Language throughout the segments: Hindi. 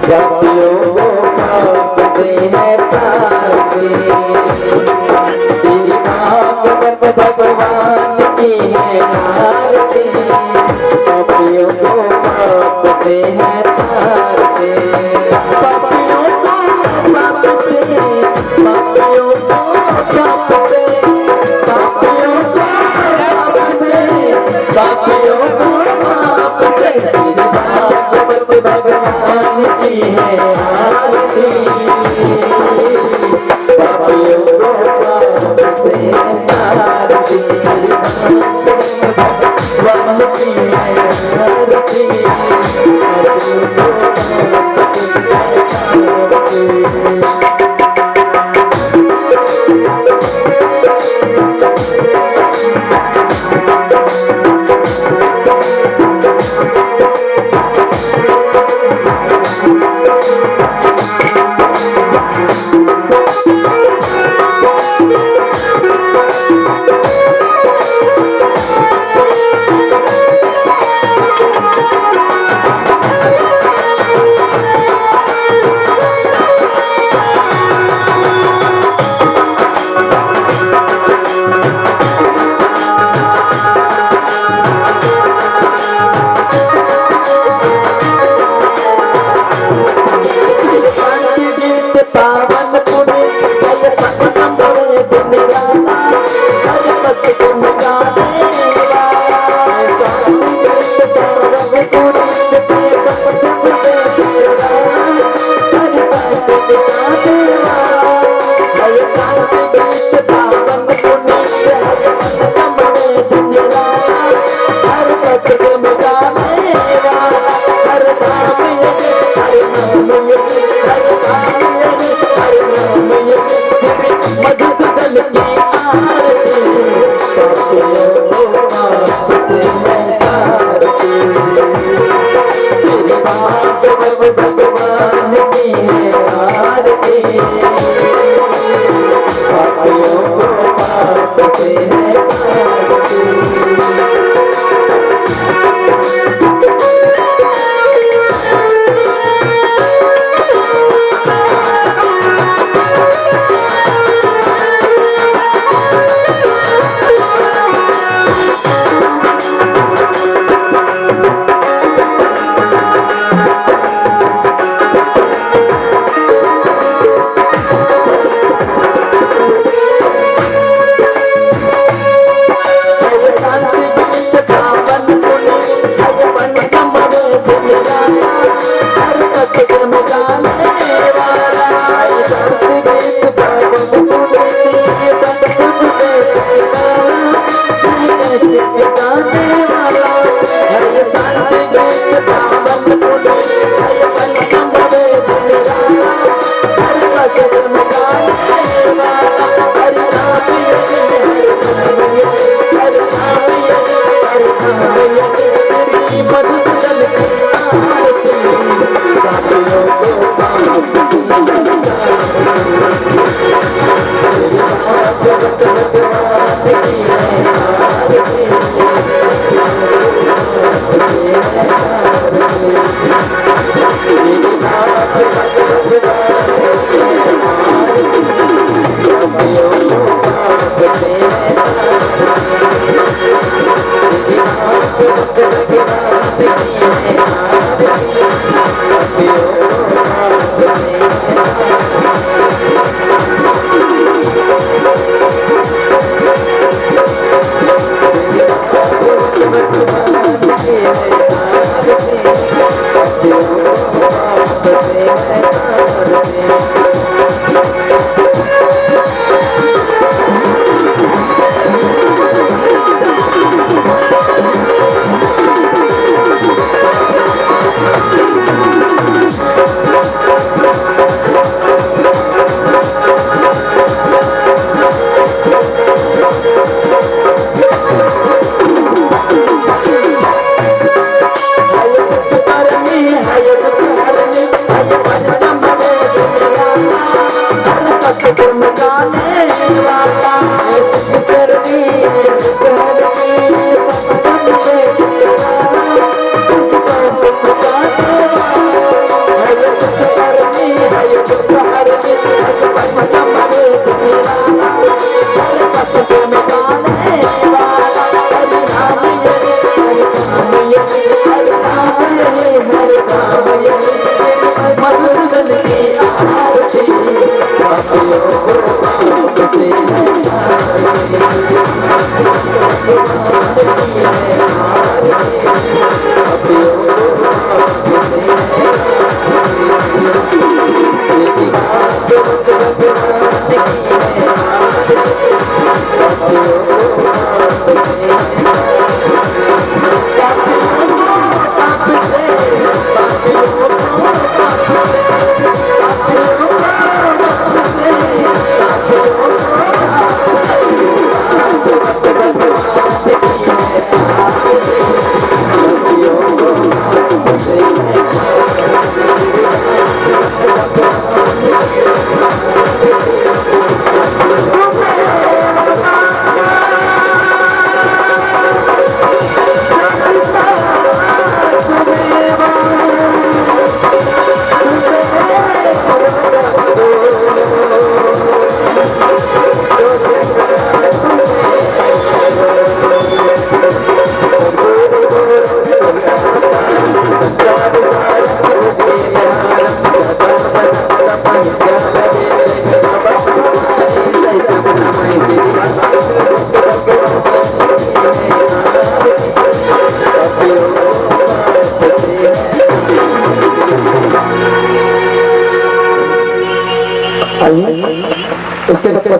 पापियों को पाप से है तारते, तेरी भागवत भगवान की है आरती, पापियों को पाप से है तारते, पापियों को पाप से, पापियों को पाप से, पापियों को पाप से, पापियों को पाप से, तेरी भागवत भगवान की है आरती, पापियों को पाप से आरती, भगवान की है आरती, पापियों को पाप से आरती। पावन पुण्य हर पद मोरे दिन राता, हर पद तुम गाने वाला, स्वामी कृष्ण गौरव पुरीत के पद तुझे तेरा, हर पद गाने वाला, हर शांति गीत पावन पुण्य हर पद मोरे दिन राता, हर पद तुम गाने वाला, हर धाम ये हर नाम ये हर धाम मधुसूदन की आरती, पापियों को पाप से है तारती, तेरी भागवत भगवान की है आरती, पापियों को पाप से है तारती।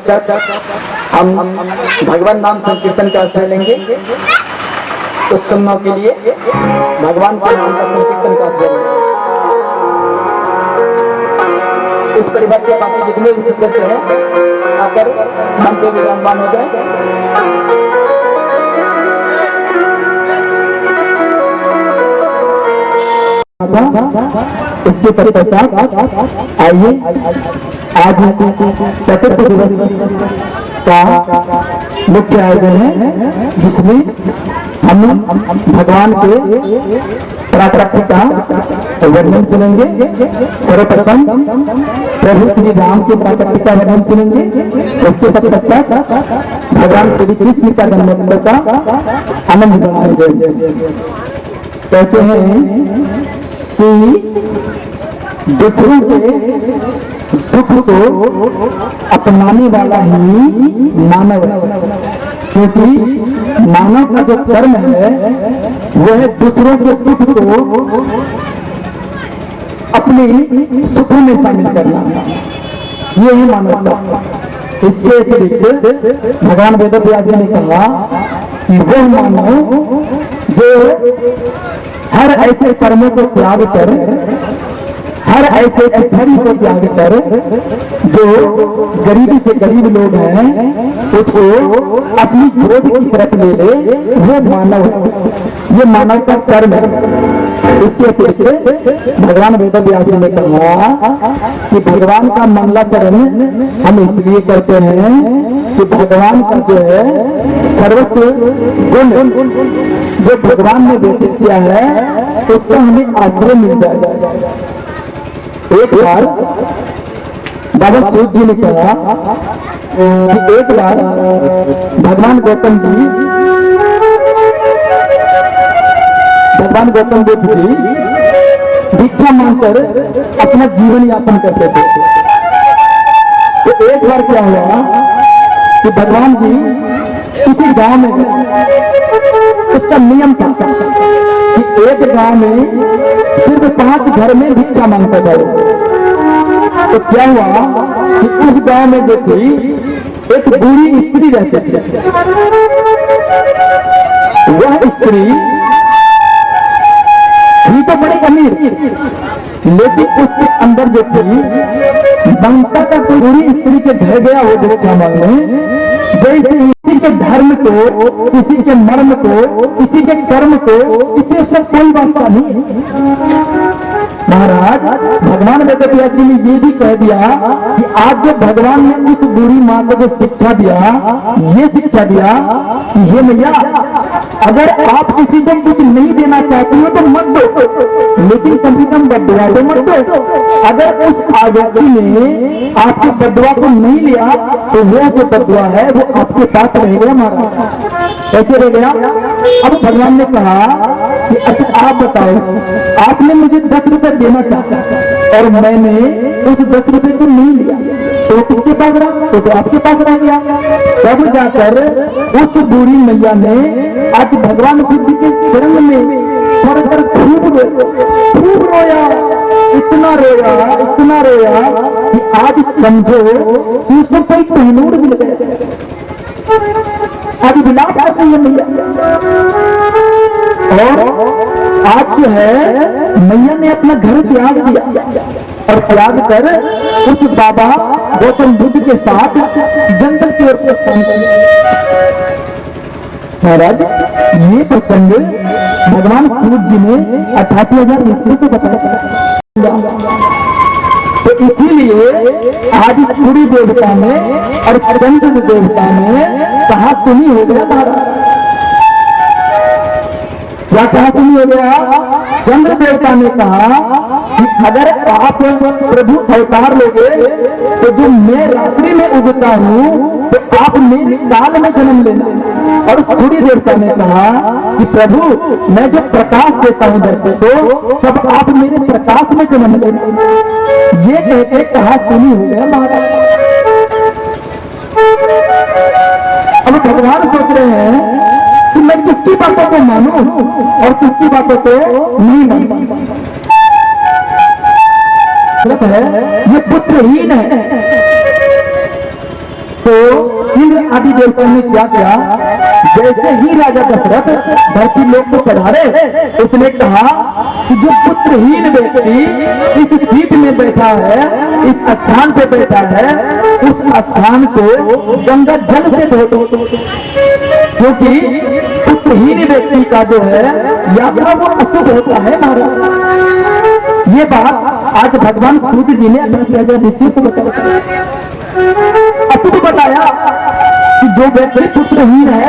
पश्चात हम भगवान नाम संकीर्तन का आश्रय लेंगे। उस समय के लिए भगवान के नाम का संकीर्तन का आश्रय लेंगे। इस परिवार के बाकी जितने भी सदस्य हैं आकर मन पे विराजमान हो जाए। इसके पश्चात आइए आज चतुर्थ दिवस का मुख्य आयोजन है, जिसमें हम भगवान के पराक्रम का वर्णन सुनेंगे। सर्वप्रथम प्रभु श्री राम के पराक्रम का वर्णन सुनेंगे। उसके पश्चात भगवान श्री कृष्ण का जन्मोत्सव का आनंद मनाएंगे। कहते हैं कि दूसरों के दुख को अपनाने वाला ही मानव है, क्योंकि मानव का जो कर्म है वह दूसरों के दुख को अपने सुख में शामिल करना, ये है मानवता। इसके अतिरिक्त भगवान वेदव्यास जी ने कहा कि वह मानव जो हर ऐसे कर्मों को त्याग कर, हर ऐसे ऐश्वर्य को त्याग कर जो गरीबी से गरीब लोग हैं उसको अपनी गोद की तरफ ले ले, वो मानव है, ये मानव का कर्म है। इसके अतिरिक्त भगवान वेदव्यास जी ने कहा कि भगवान का मंगलाचरण हम इसलिए करते हैं कि भगवान का जो है सर्वस्व गुण जो भगवान ने व्यतीत किया है उसका हमें आश्रय मिल जाएगा। एक बार बाबा सूत जी ने कहा कि एक बार भगवान गौतम बुद्ध जी भिक्षा मांगकर अपना जीवन यापन करते थे। तो एक बार क्या हुआ कि भगवान जी किसी गांव में गए। उसका नियम था कि एक गांव में सिर्फ 5 घर में भिक्षा मांगता था। तो क्या हुआ कि उस गांव में जो थी एक बूढ़ी स्त्री रहती थी। वह स्त्री थी तो बड़ी अमीर, लेकिन उसके अंदर जो थी बनता का कोई बूढ़ी स्त्री के घर गया वो भिक्षा मांगने, जैसे किसी के धर्म को, किसी के मर्म को, किसी के कर्म को, इससे उसका कोई वास्ता नहीं। महाराज भगवान वेदव्यास जी ने ये भी कह दिया कि आज जो भगवान ने उस बूढ़ी माँ को जो शिक्षा दिया, ये शिक्षा दिया कि हे मैया, अगर आप किसी को कुछ नहीं देना चाहती हो तो मत दो, लेकिन कम से कम बदुआ तो मत दो। अगर उस व्यक्ति ने आपके बदुआ को नहीं लिया तो वो जो बदुआ है वो आपके पास रहेगा। महाराज कैसे रह गया? अब भगवान ने कहा कि अच्छा आप बताओ, आपने मुझे 10 रुपए देना चाहता और मैंने उस 10 रुपए को नहीं लिया तो किसके पास रहा? तो आपके पास रह गया। तब जाकर उस बूढ़ी मैया ने आज भगवान बुद्ध के चरण में पड़कर खूब रोया, इतना रोया कि आज समझो कि उसको कोई कोहिनूर मिल गया। आज विलाप करती है मैया। और आज जो है मैया ने अपना घर त्याग दिया और त्याग कर उस बाबा गौतम बुद्ध के साथ जंगल की ओर प्रस्थान किया। महाराज ये प्रसंग भगवान सूत जी ने 88,000 ईस्वी को बताया। तो इसीलिए आज सूर्य देवता में और चंद्र देवता में कहा सुनी हो गया। महाराज क्या कहा सुनी हो गया? चंद्र देवता ने कहा कि अगर आप प्रभु अवतार लोगे तो जो मैं रात्रि में उगता हूँ तो आप मेरे काल में जन्म लेना। और सूर्य देवता ने कहा कि प्रभु मैं जो प्रकाश देता हूँ धरती को, तब आप मेरे प्रकाश में जन्म लेना। ये कहते कहा सुनी हो गया। महाराज अब भगवान सोच रहे हैं कि मैं किसकी बातों को मानूं और किसकी बातों को नहीं मानूं। है ये पुत्रहीन है। तो आदि देवताओं ने क्या किया, जैसे ही राजा दशरथ धरती लोक को पधारे, उसने कहा कि जो पुत्रहीन व्यक्ति इस सीट में बैठा है, इस स्थान पे बैठा है, उस स्थान को गंगा जल से धो दो, क्योंकि पुत्रहीन व्यक्ति का जो है यात्रा वो अशुभ होता है महाराज। ये बात आज भगवान सूर्य जी ने 28,000 ऋषियों को बताया, अशुभ बताया कि जो व्यक्ति पुत्रहीन है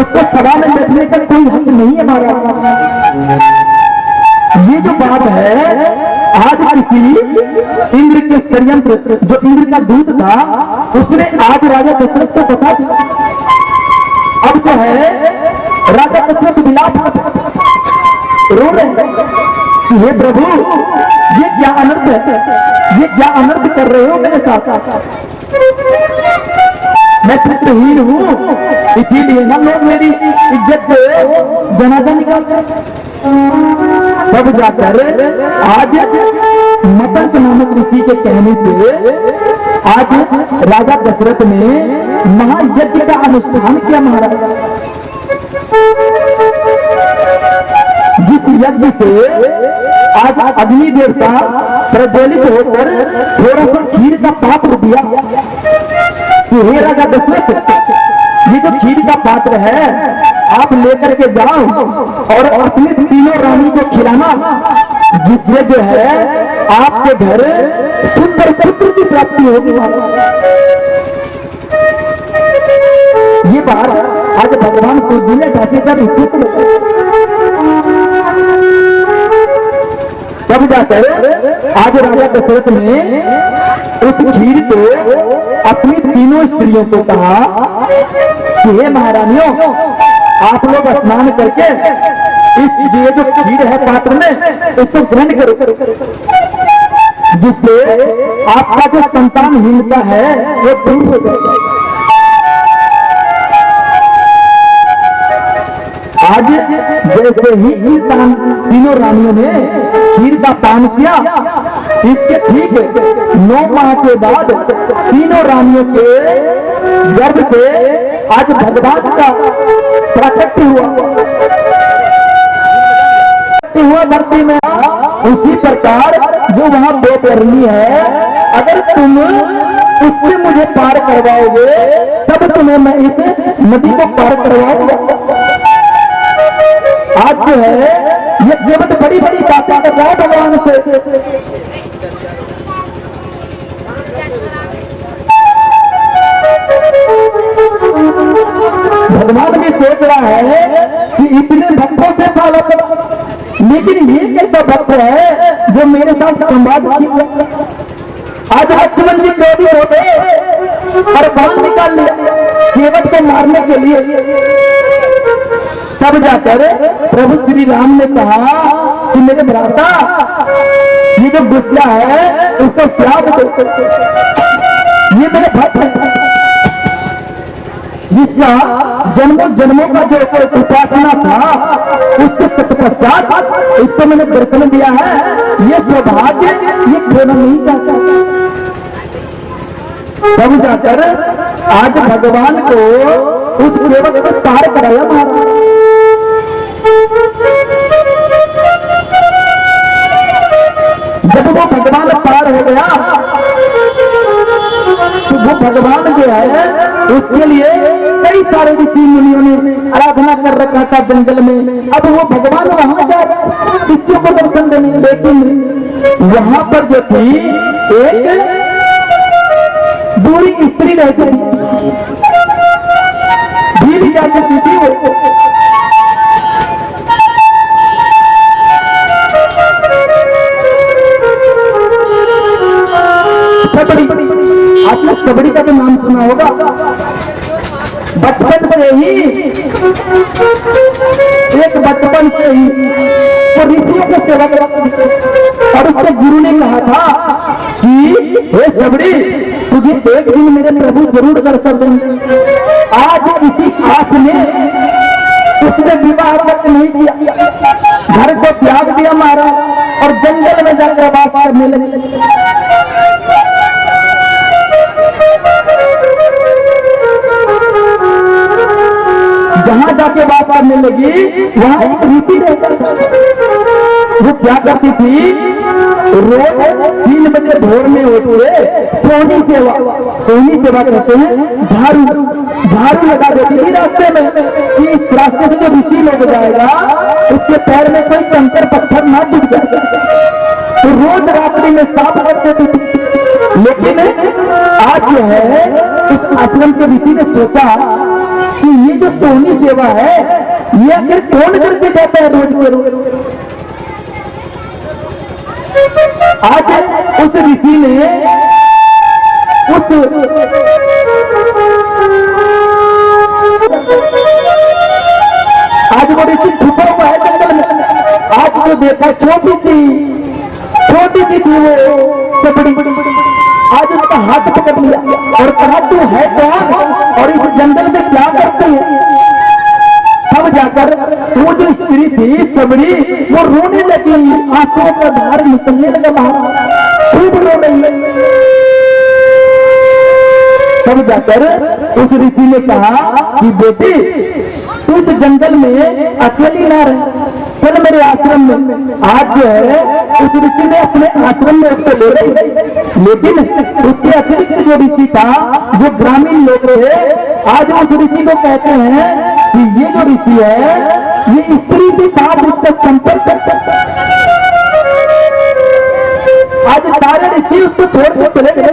उसको सभा में बैठने का कोई हक नहीं है महाराज। ये जो बात है आज किसी इंद्र के षड्यंत्र, जो इंद्र का दूत था, उसने आज राजा दशरथ को बता दिया। अब जो है राजा दशरथ विलाप रो रहे हैं कि हे प्रभु, ये क्या अनर्थ है, ये क्या अनर्थ कर रहे हो मेरे साथ। मैं पुत्रहीन हूँ, इसीलिए ना लोग मेरी इज्जत से जनाजा निकालते। तब जाकर आज मतंग नामक ऋषि के कहने से आज राजा दशरथ ने महायज्ञ का अनुष्ठान किया महाराज। जिस यज्ञ से आज अग्नि देवता प्रज्वलित होकर थोड़ा सा खीर का पात्र दिया कि हे राजा दशरथ, ये जो खीर का पात्र है आप लेकर के जाओ और अपनी तीनों रानी को खिलाना, जिससे जो है आपके घर सुंदर पुत्र की प्राप्ति होगी। ये बात आज भगवान सूर्य जी ने 28,000 ऋषियों को बताया। तब जाकर आज राजा दशरथ ने उस खीर को अपनी तीनों स्त्रियों को कहा कि हे महारानियों, आप लोग स्नान करके इस जो खीर है पात्र में इसको ग्रहण करो, जिससे आपका जो संतानहीनता है वो दूर हो जाएगा। आज जैसे ही तीनों रानियों ने खीर का पान किया, इसके ठीक 9 माह के बाद तीनों रानियों के गर्भ से आज भगवान का प्राकट्य हुआ धरती में। उसी प्रकार जो वहां बेपरनी है, अगर तुम उससे मुझे पार करवाओगे तब तुम्हें मैं इस नदी को पार करवाऊंगा। आज जो है ये केवल बड़ी बड़ी बातें कर रहा है भगवान से। भगवान भी सोच रहा है कि इतने भक्तों से फॉलो करो, लेकिन ये कैसा भक्त है जो मेरे साथ संवाद किया। आज लक्ष्मण जी क्रोधित होते और बाण निकाल लिया केवट को मारने के लिए। तब जाकर प्रभु श्री राम ने कहा कि मेरे भ्राता, ये जो गुस्सा है उसको त्याग दो, ये मेरे भक्त है, जिसका जन्मों जन्मों का जो उपासना था उसके तत्पश्चात इसको मैंने दर्शन दिया है। ये सौभाग्य ये खोना नहीं चाहता। तब जाकर आज भगवान को उस केवट को पार कराया महाराज। जब वो भगवान पार हो गया तो वो भगवान जो है उसके लिए कई सारे ऋषि मुनियों ने आराधना कर रखा था जंगल में। अब वो भगवान वहां जा रहे ऋषियों को दर्शन देने, लेकिन वहां पर जो थी एक बूढ़ी स्त्री रहती थी, भी जा सकती थी वो। सबड़ी, आपने सबड़ी का भी नाम सुना होगा। बचपन से ही वो ऋषियों के सेवा करता और उसके गुरु ने कहा था कि हे सबड़ी, तुझे एक दिन मेरे प्रभु जरूर दर्शन देंगे। आज इसी आस में उसने विवाह तक नहीं किया, घर को त्याग दिया महाराज और जंगल में जाकर वास करने लगे। जाके बात करने लगी, वहां एक ऋषि रहता था। वो क्या करती थी, रोज 3 बजे भोर में उठ के सोनी सेवा कहते हैं, झाड़ू लगा देती थी रास्ते में, कि इस रास्ते से जो ऋषि लोग जाएगा उसके पैर में कोई कंकर पत्थर ना चुभ जाए। तो रोज रात्रि में साफ कर देती थी। लेकिन आज जो है उस आश्रम के ऋषि ने सोचा कि ये जो सोनी सेवा है ये आखिर कौन करके जाता है रोज के रोज। आज उस ऋषि ने आज वो ऋषि छुपा हुआ है जंगल में। आज जो देखा छोटी सी थी वो सबड़ी, आज उसका हाथ पकड़ लिया और कहा तू है कौन और इस जंगल में क्या करती है। तब जाकर वो जो स्त्री थी सबड़ी, वो रोने लगी, आंसुओं का धार निकलने लगा, बाहर खूब रो रही है। तब जाकर उस ऋषि ने कहा कि बेटी तू इस जंगल में अकेली ना रहे, चल मेरे आश्रम में। आज जो है उस ऋषि ने अपने आश्रम में उसको ले गई। लेकिन उसके अतिरिक्त जो ऋषि था, जो ग्रामीण लोग थे, आज उस ऋषि को कहते हैं कि ये जो ऋषि है ये स्त्री के साथ इसका संपर्क करता है। आज सारे ऋषि उसको छोड़ के चले गए,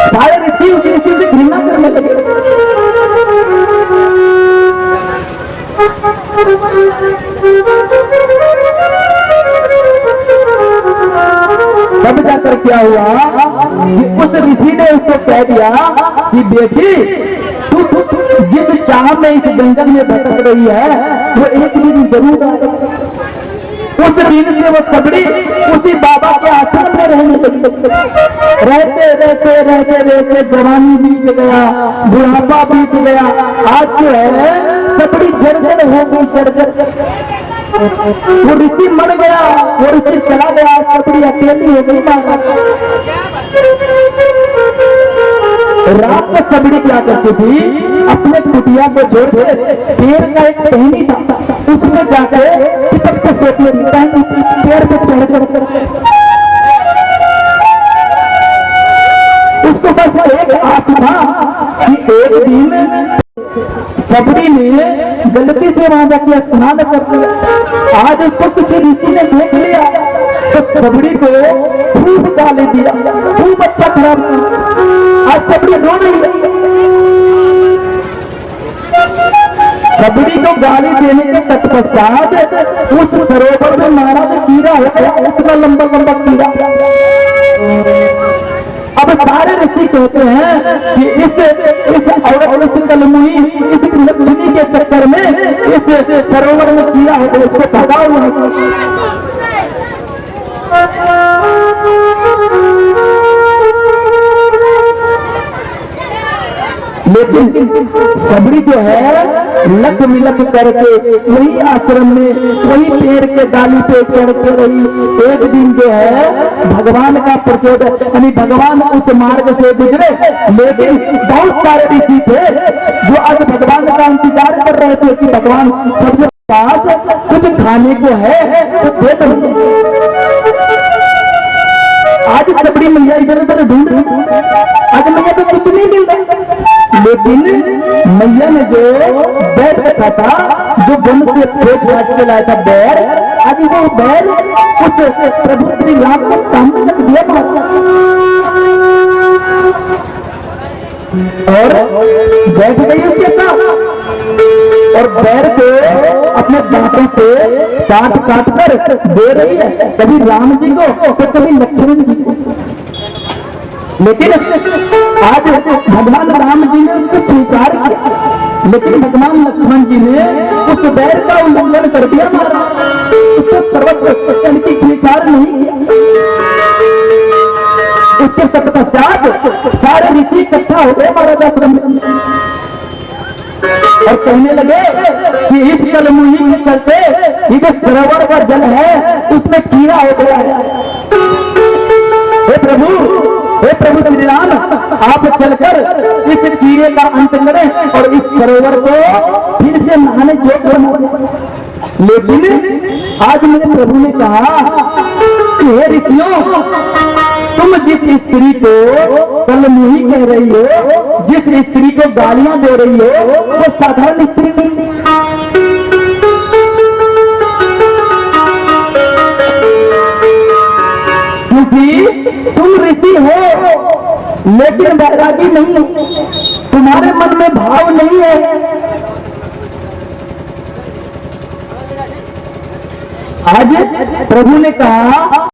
सारे ऋषि उस ऋषि से घृणा करने लगे। तब जाकर क्या हुआ कि उस ऋषि ने उसको कह दिया कि बेटी तू जिस चाह में इस जंगल में भटक रही है वो एक दिन जरूर आएगा। उस दिन से वो सबड़ी उसी बाबा के आश्रम में रहने लगी। रहते जवानी बीत गया, बुढ़ापा बीत गया। आज जो है सबड़ी जर्जर हो गई, जर्जर। वो ऋषि मर गया, वो ऋषि चला गया, सबड़ी अकेली हो गई। रात को सबड़ी क्या करती थी, अपने कुटिया को छोड़ के पेड़ का एक टहनी था उसमें जाकर चिपक के सोच लेता है, पेड़ पे चढ़ कर उसको बस एक आस था कि एक दिन सबड़ी ने गलती से वहां जाके स्नान कर दिया। आज उसको किसी ऋषि ने देख लिया तो सबड़ी को खूब गाली दिया, खूब अच्छा खराब। आज सबड़ी रो रही है। सबड़ी को गाली देने के तत्पश्चात उस सरोवर में मारा तो कीड़ा हो गया, इतना लंबा लंबा कीड़ा। अब सारे ऋषि कहते हैं कि इस औरत से कलमुही, इस लक्ष्मी के चक्कर में इस सरोवर में कीड़ा हो गया, इसको भगाओ यहाँ से। लेकिन सबड़ी जो है लक विलक करके वही आश्रम में, वही पेड़ के डाली पे चढ़ के रही। एक दिन जो है भगवान का प्रचोदन, यानी भगवान उस मार्ग से गुजरे। लेकिन बहुत सारे ऋषि थे जो आज भगवान का इंतजार कर रहे थे कि भगवान सबसे पास कुछ खाने को है तो दे दो। आज सबड़ी मैया इधर उधर ढूंढ रही, आज मैया पे कुछ नहीं मिल रहा। लेकिन मैया ने जो बैर रखा था, जो वन से खोज काट के लाया था बैर, आज वो बैर उस प्रभु श्री राम के सामने रख दिया और बैठ गई उसके साथ और बैर को अपने दांतों से काट काट कर दे रही है, कभी राम जी को तो कभी लक्ष्मण जी को। लेकिन आज भगवान राम जी ने उसको स्वीकार किया, लेकिन भगवान लक्ष्मण जी ने उस बैर का उल्लंघन कर दिया, उसको सर्वस्व की स्वीकार नहीं किया। उसके तत्पश्चात सारे ऋषि इकट्ठा हो गए महाराज आश्रम में और कहने लगे कि इस कलमुही के चलते ये जो सरोवर का जल है उसमें कीड़ा हो गया है। हे प्रभु श्री राम, आप चलकर इस कीड़े का अंत करें और इस सरोवर को फिर से नहाने जोग बना दें। लेकिन आज मेरे प्रभु ने कहा कि हे ऋषियों, तुम जिस स्त्री को कल मुही कह रही हो, जिस स्त्री को गालियां दे रही हो, वो साधारण स्त्री नहीं, क्योंकि तुम ऋषि हो लेकिन वैरागी नहीं हो, तुम्हारे मन में भाव नहीं है। आज प्रभु ने कहा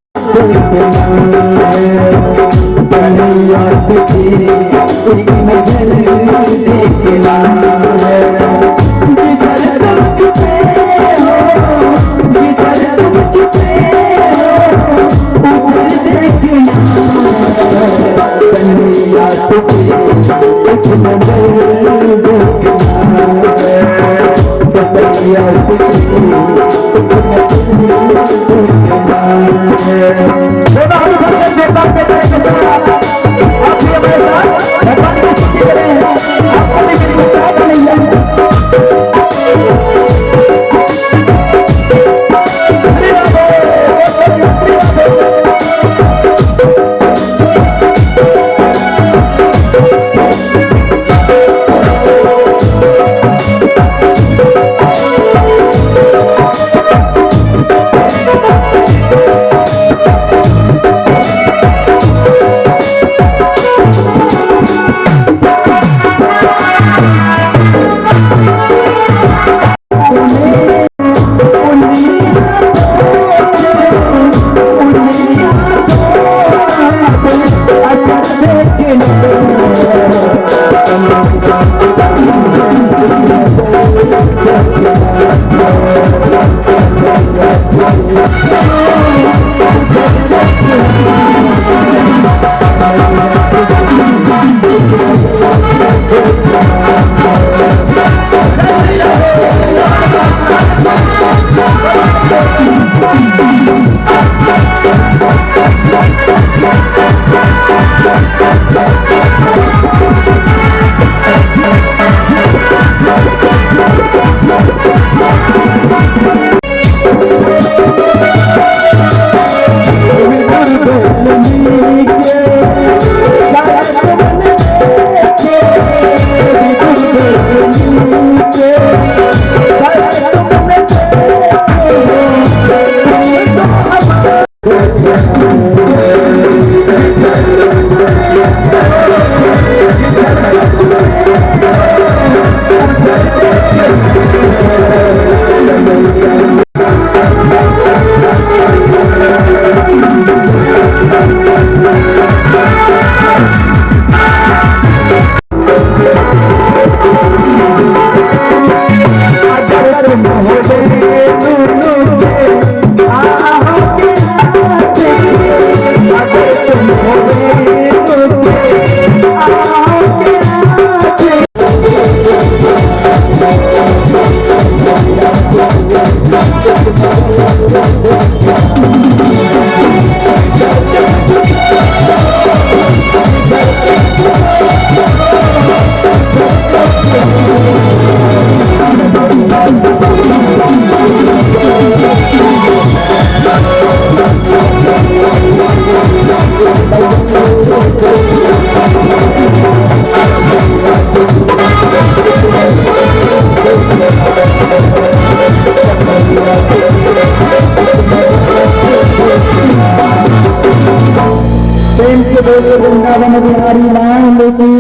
वृंदावन बिहारी लाल की,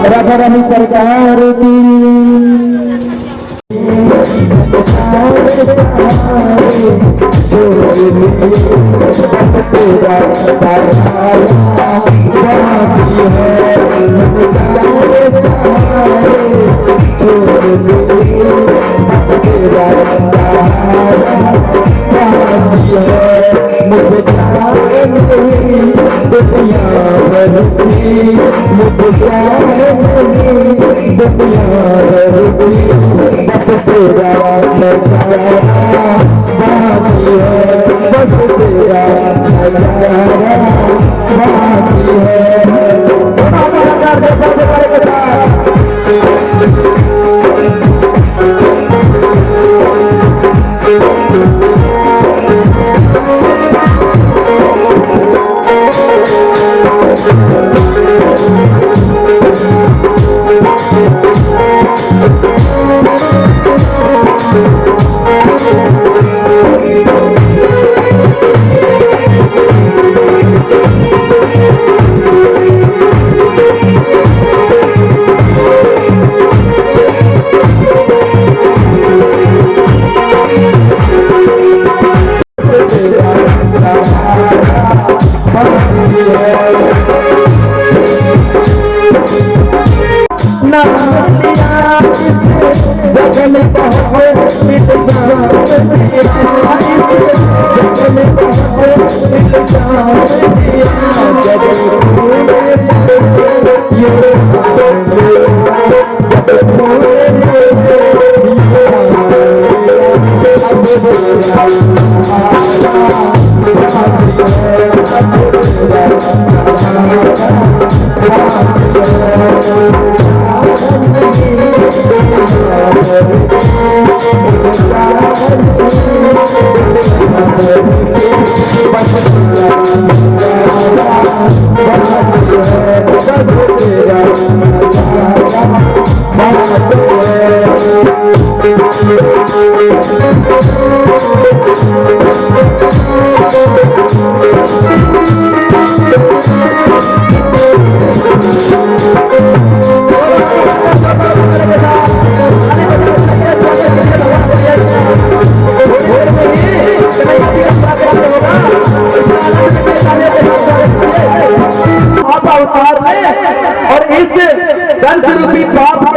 राधा रानी सरकार की। बस तेरा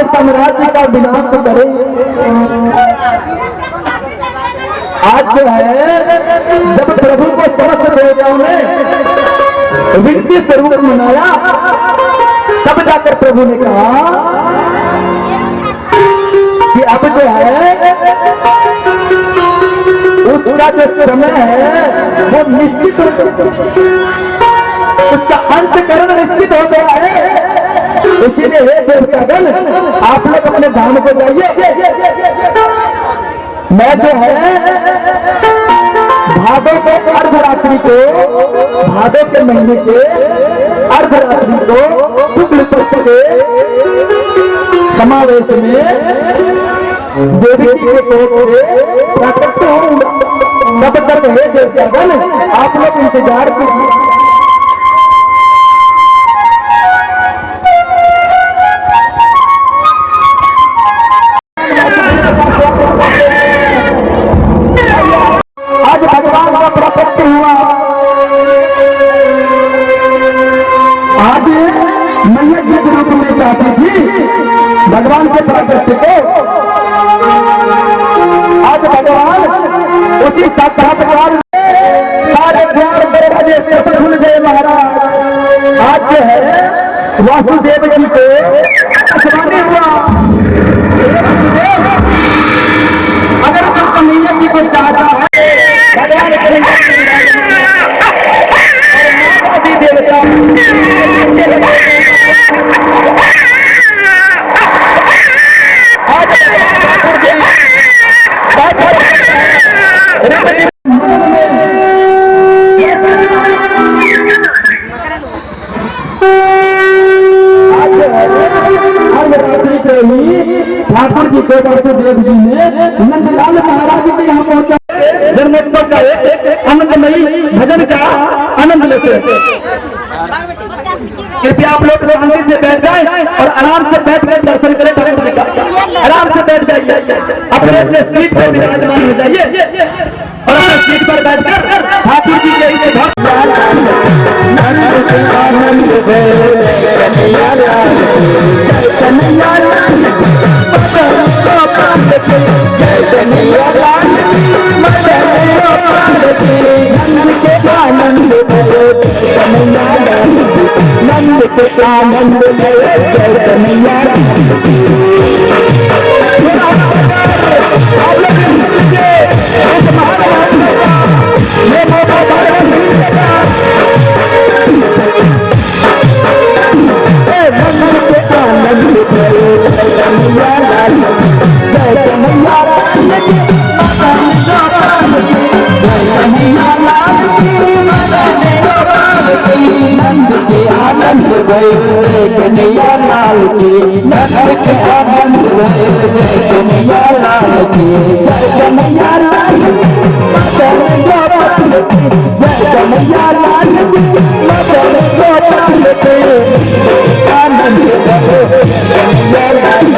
साम्राज्य का विनाश करे। आज जो है जब प्रभु को समस्त देवताओं ने विनती स्वरूप मनाया, तब जाकर प्रभु ने कहा कि अब जो है उसका जो समय है वो निश्चित, उसका अंतकरण निश्चित हो गया है। इसीलिए हे देवतागण, आप लोग अपने धाम को जाइए। मैं जो है भादों के अर्धरात्रि को, भादों के महीने के अर्धरात्रि को शुक्ल पक्ष के समावेश में देवी के कोख से प्रकट होऊंगा। तब तक हे देवतागण आप लोग इंतजार कीजिए। भगवान के प्राकृति को आज भगवान उसी साक्षात्कार सारे द्वार दरवाजे से खुल गए महाराज। आज जो है वासुदेव जी को आसमानी हुआ। अगर तुम कन्हैया जी को चाहता है भगवान देवता ठाकुर जी को वासुदेव जी ने नंदलाल महाराज जी के यहाँ पहुंचा जन्मोत्सव का आनंदमयी भजन का आनंद लेते हैं। कृपया आप लोग शांति से बैठ जाएं और आराम से बैठ कर दर्शन करें ठाकुर जी का। आराम से बैठ जाइए, अपने अपने सीट पर विराजमान हो जाइए और अपने सीट पर बैठकर ठाकुर जी के इसे नंद के आनंद कन्हैया लाल की नंद के आनंद कन्हैया लाल की कन्हैया लाल मदन गोपाल कन्हैया लाल मदन गोपाल के आनंद कन्हैया लाल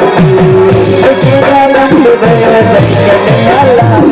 के आनंद कन्हैया लाल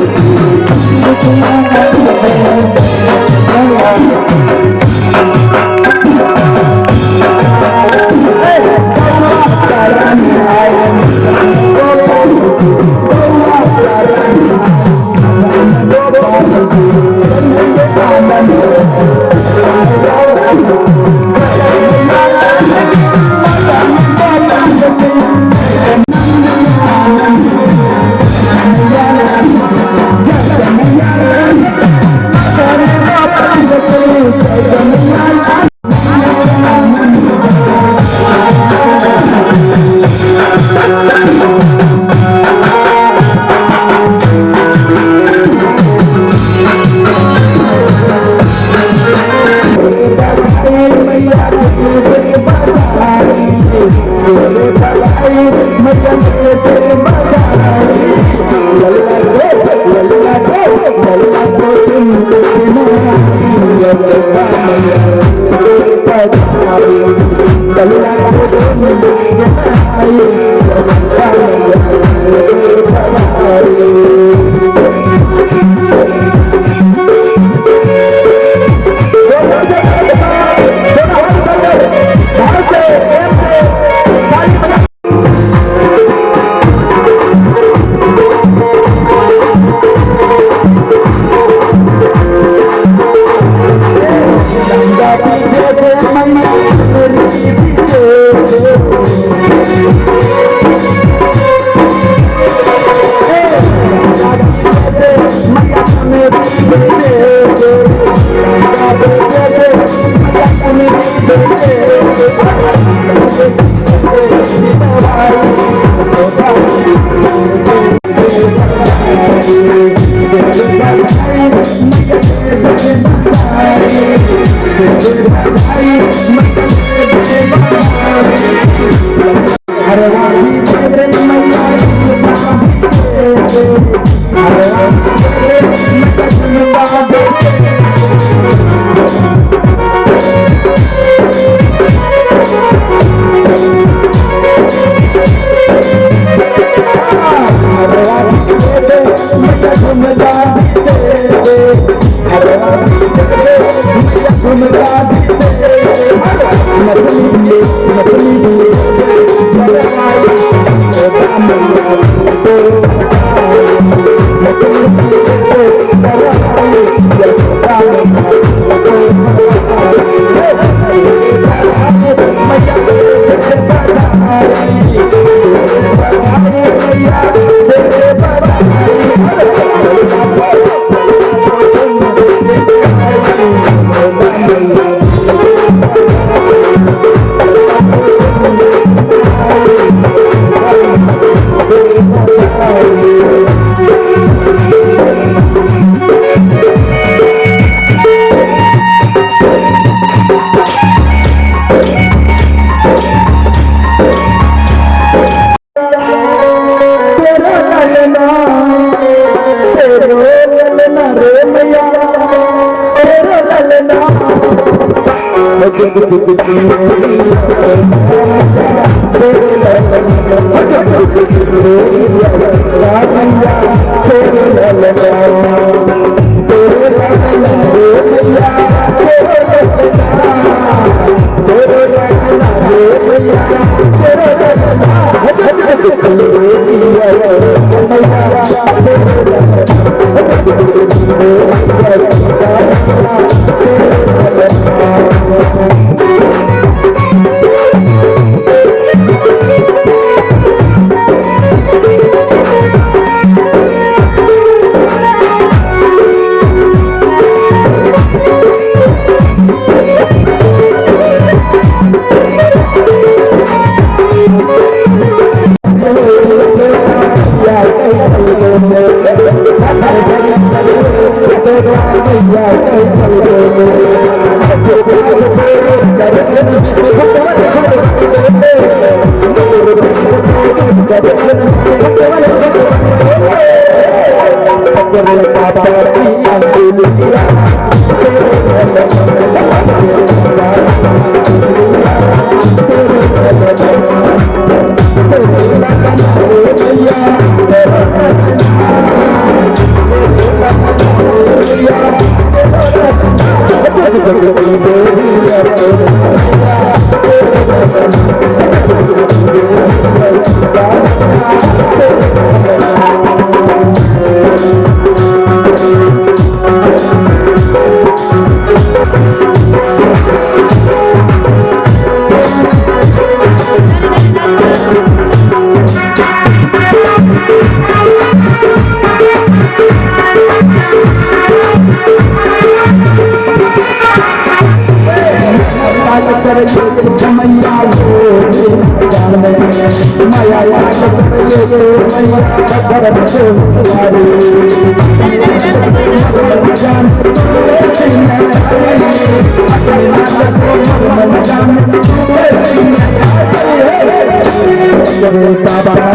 Baba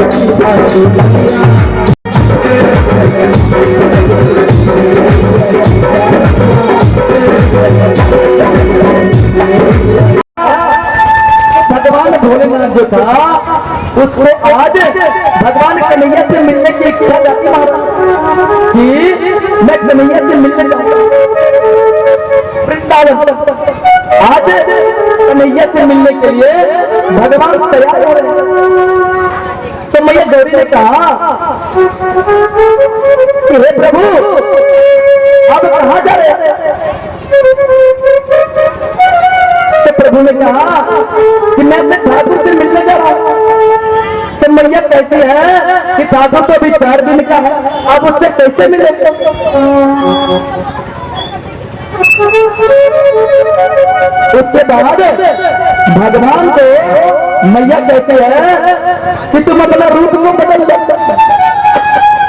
जो था उसको आज भगवान कन्हैया से मिलने की इच्छा जाती महाराज कि मैं कन्हैया से मिलने जाऊंगा वृंदावन। आज कन्हैया से मिलने के लिए भगवान तैयार हो रहे हैं। तो मैया गौरी ने कहा कि हे प्रभु अब कहां जा रहे हैं? तो प्रभु ने कहा कि मैं अपने ठाकुर से मिलने जा रहा हूं। तो मैया कहती है कि ठाकुर तो अभी 4 दिन का है, अब उससे कैसे मिले? उसके बाद भगवान को मैया कहते हैं कि तुम अपना रूप को बदल लो।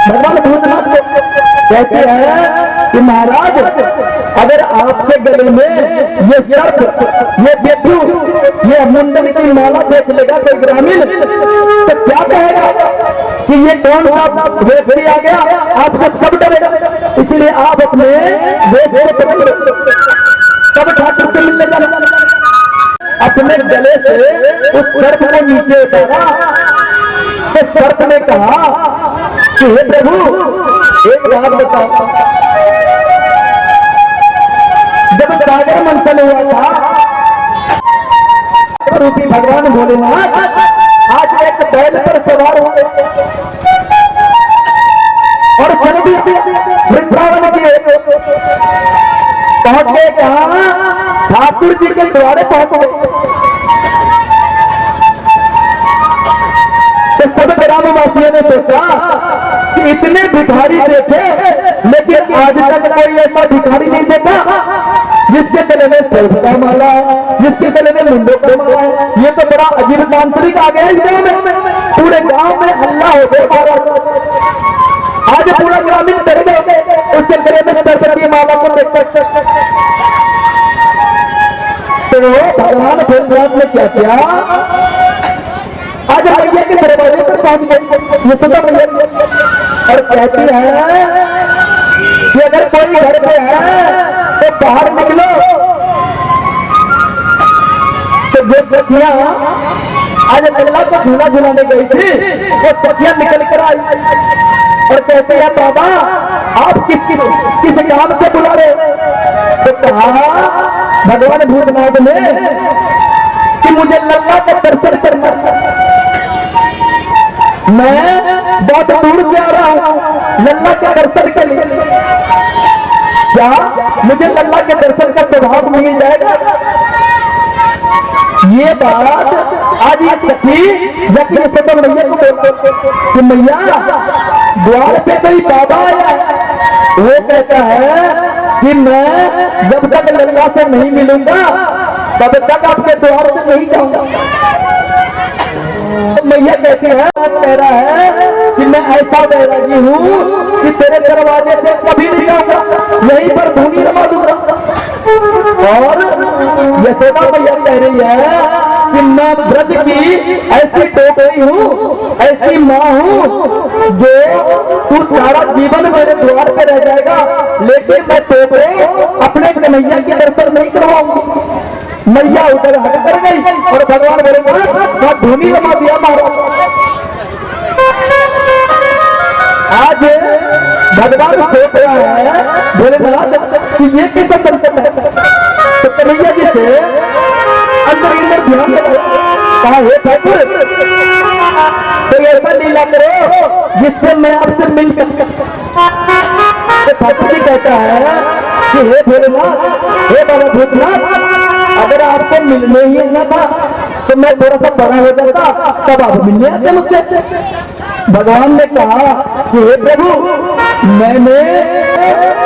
भगवान भूतनाथ को कहते हैं कि महाराज अगर आपके गले में ये सर्प, ये बेटू, ये मुंडन की माला देख लेगा कोई ग्रामीण तो क्या कहेगा कि ये कौन सा व्यक्ति आ गया, आपसे सब डरेगा। इसलिए आप अपने वेश को बदल लो, तब ठाकुर से मिलने जाना। अपने गले से उस सर्प को नीचे उतारा तो सर्प ने कहा कि हे प्रभु एक बात बताओ, जब सागर मंथन हुआ था रूपी भगवान भोलेनाथ आज एक बैल पर सवार हुए और चल दिए वृंदावन की ओर। पहुंच गए कहां? ठाकुर जी के द्वारे पहुंच गए। तो सब ग्रामवासियों ने सोचा कि इतने भिखारी देखे लेकिन आज तक कोई ऐसा भिखारी नहीं देखा जिसके गले में सर्प का माला, जिसके गले में मुंडों का माला है। ये तो बड़ा अजीब तांत्रिक आ गया इस गांव में। पूरे गांव में हल्ला हो गया। आज पूरा ग्रामीण डर गए उसके गले में सर्प की माला को देख। तो भगवान भोलेनाथ ने क्या किया? आज मैया के दरवाजे पर पहुंच गई यशोदा मैया और कहती है कि अगर कोई घर पे है तो बाहर निकलो। तो जो सखियां आज लल्ला को झूला झूलाने गई थी वो सखियां निकल कर आई और कहते हैं बाबा आप किस काम से बुला रहे? तो कहा भगवान भूतनाथ ने कि मुझे लल्ला का दर्शन करना, मैं बहुत दूर से आ रहा हूं लल्ला के दर्शन के लिए। क्या मुझे लल्ला के दर्शन का स्वभाव मिल जाएगा? ये बात आज ये सखी जबकि यशोदा मैया को बोलते कि मैया द्वार पे कोई बाबा आया, वो कहता है कि मैं जब तक लल्ला से नहीं मिलूंगा तब तक आपके द्वार से नहीं जाऊंगा। तो मैया कहती है कह रहा है कि मैं ऐसा बैरागी हूँ कि तेरे दरवाजे से कभी नहीं जाऊंगा, यहीं पर धूनी रमा दूंगा। और यशोदा मैया कह रही है कि मैं ब्रज की ऐसी टोकरी हूँ, ऐसी माँ हूँ जो तू सारा जीवन मेरे द्वार पे रह जाएगा लेकिन मैं टोकरे अपने कन्हैया के दर्शन नहीं करवाऊंगी। मैया उधर हट कर गई और भगवान बोले धूनी रमा दिया महाराज। आज भगवान सोच रहा है भोलेनाथ कि ये कैसा संकट है। तो कन्हैया जी से अंदर ध्यान कहा हे ठाकुर तो ऐसा लीला करो जिससे मैं आपसे मिल सकता। तो ठाकुर जी कहता है कि हे भोलेनाथ, हे बाबा भूतनाथ, अगर आपको मिलने ही ना था तो मैं थोड़ा सा बड़ा हो जाता तब आप मिलने आते मुझसे। भगवान ने कहा कि हे प्रभु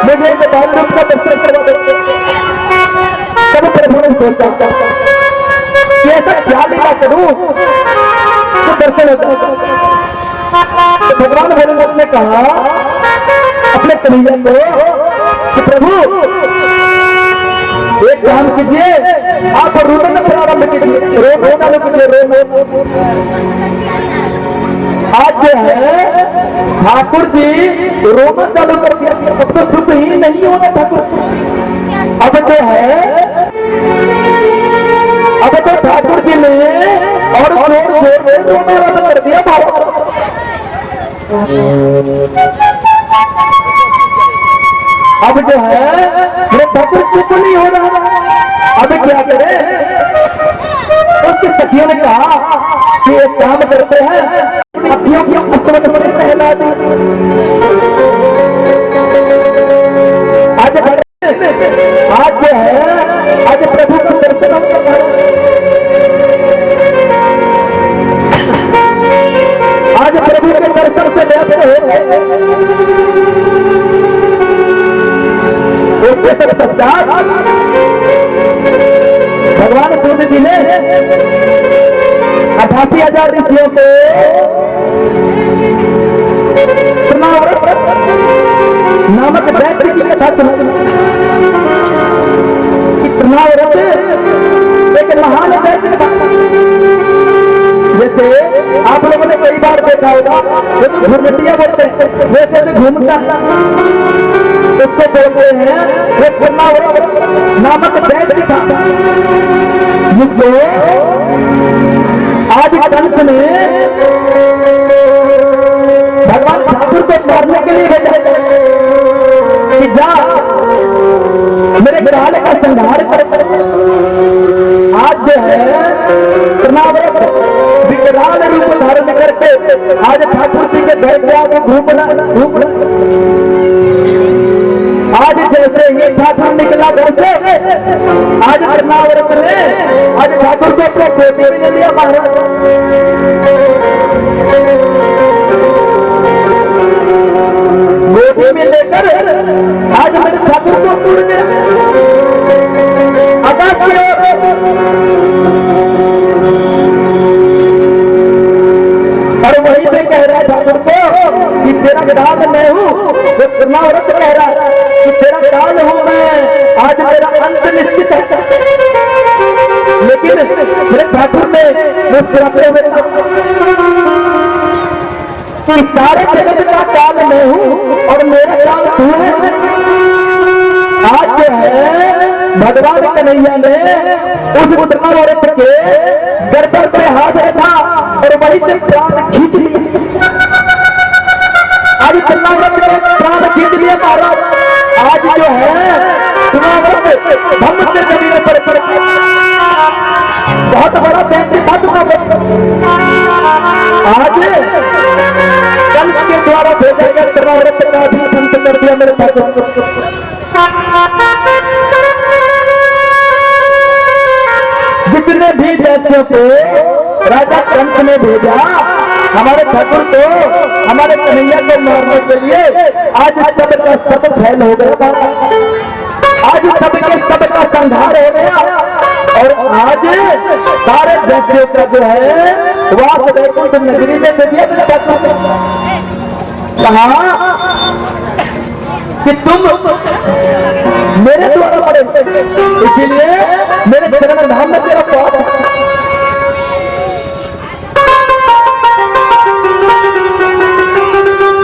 मुझे इसे बाल रूप का दर्शन करवा दो। तब प्रभु ने सोचा कि ऐसा क्या लीला करूं तो दर्शन होता। तो भगवान भोलेनाथ ने कहा अपने कन्हैया को कि प्रभु एक काम कीजिए, आप रोना प्रारंभ कीजिए, रोना चालू कीजिए। आज जो है ठाकुर जी रोना चालू कर दिया। अब तो चुप ही नहीं होना ठाकुर। अब जो है अब तो ठाकुर जी ने और जोर जोर में रोना रद्द कर दिया बाबा। अब जो है मेरे ठाकुर चुप नहीं हो रहा, अब क्या करे? उसकी सखियों ने कहा कि एक काम करते हैं, अखियों की असमत से पहला दी। आज जो है आज प्रभु का दर्शन हम करना, आज प्रभु के दर्शन से व्याप्त हो गए। उसके पश्चात भगवान सूर्य जी ने 88,000 ऋषियों को नामक दैत्य की कथा सुनाई। तृणाव्रत एक महान दैत्य था। जैसे आप लोगों ने कई बार देखा होगा, वो तो घुरमटिया बोलते हैं, वैसे घूमता उसको बोलते हैं। वो तृणाव्रत नामक दैत्य था, जिसको आज कंस ने भगवान ठाकुर को मारने के लिए भेजा कि जा मेरे ग्राल का संहार कर। आज जो है तृणाव्रत विकराल रूप धारण करके आज ठाकुर जी के घर के आगे घूमना। आज जैसे ही ठाकुर निकला घर से, आज तृणाव्रत ने आज ठाकुर को अपने गोदी में ले लिया महाराज। गोदी में लेकर आज मेरे ठाकुर को उड़ गया आकाश की ओर। और वहीं पे कह रहा है ठाकुर को कि तेरा विधान मैं हूं। वो तृणाव्रत कह रहा है कि तेरा काल हूं मैं, आज मेरा अंत निश्चित है। लेकिन मेरे ठाकुर ने मुस्कुराते हुए कि सारे जगत का काल मैं हूं और मेरा काल तू है। आज जो है भगवान कन्हैया ने उस तृणाव्रत के गर्दन पे हाथ रखा और वहीं से प्राण खींच लिया। आज तृणाव्रत ने प्राण खींच लिया महाराज। आज जो है तृणाव्रत धम्म से जमीन पर बहुत बड़ा दैत्य था तृणाव्रत। आज कंस के द्वारा भेजा गया तृणाव्रत का भी अंत कर दिया मेरे ठाकुर। जितने भी दैत्यों को राजा कंस ने भेजा हमारे ठाकुर को, हमारे कन्हैया को मारने के लिए, आज सबका सब फैल हो गया। आज सबके सबका संहार हो गया और आज सारे दैत्यों का जो है वास वैकुंठ नगरी में दे दिया मेरे ठाकुर को। कहा कि तुम मेरे द्वारा पड़े, इसीलिए मेरे चरण धाम में तेरा पाप।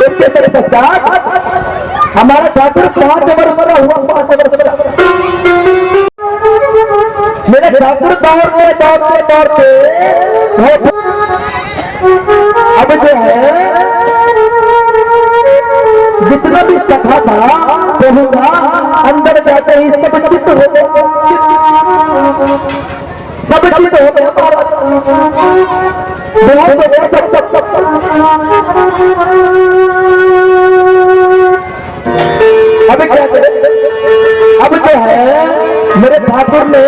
इसके पश्चात हमारा ठाकुर 5 वर्ष का हुआ। 5 वर्ष का मेरे ठाकुर दौड़ते दौड़ते दौड़ते अब जो है जितना भी सखा था कहूँगा अंदर जाते ही सब चित्त हो गए, सब चित्त हो गया। अब क्या करें? अब जो है मेरे ठाकुर ने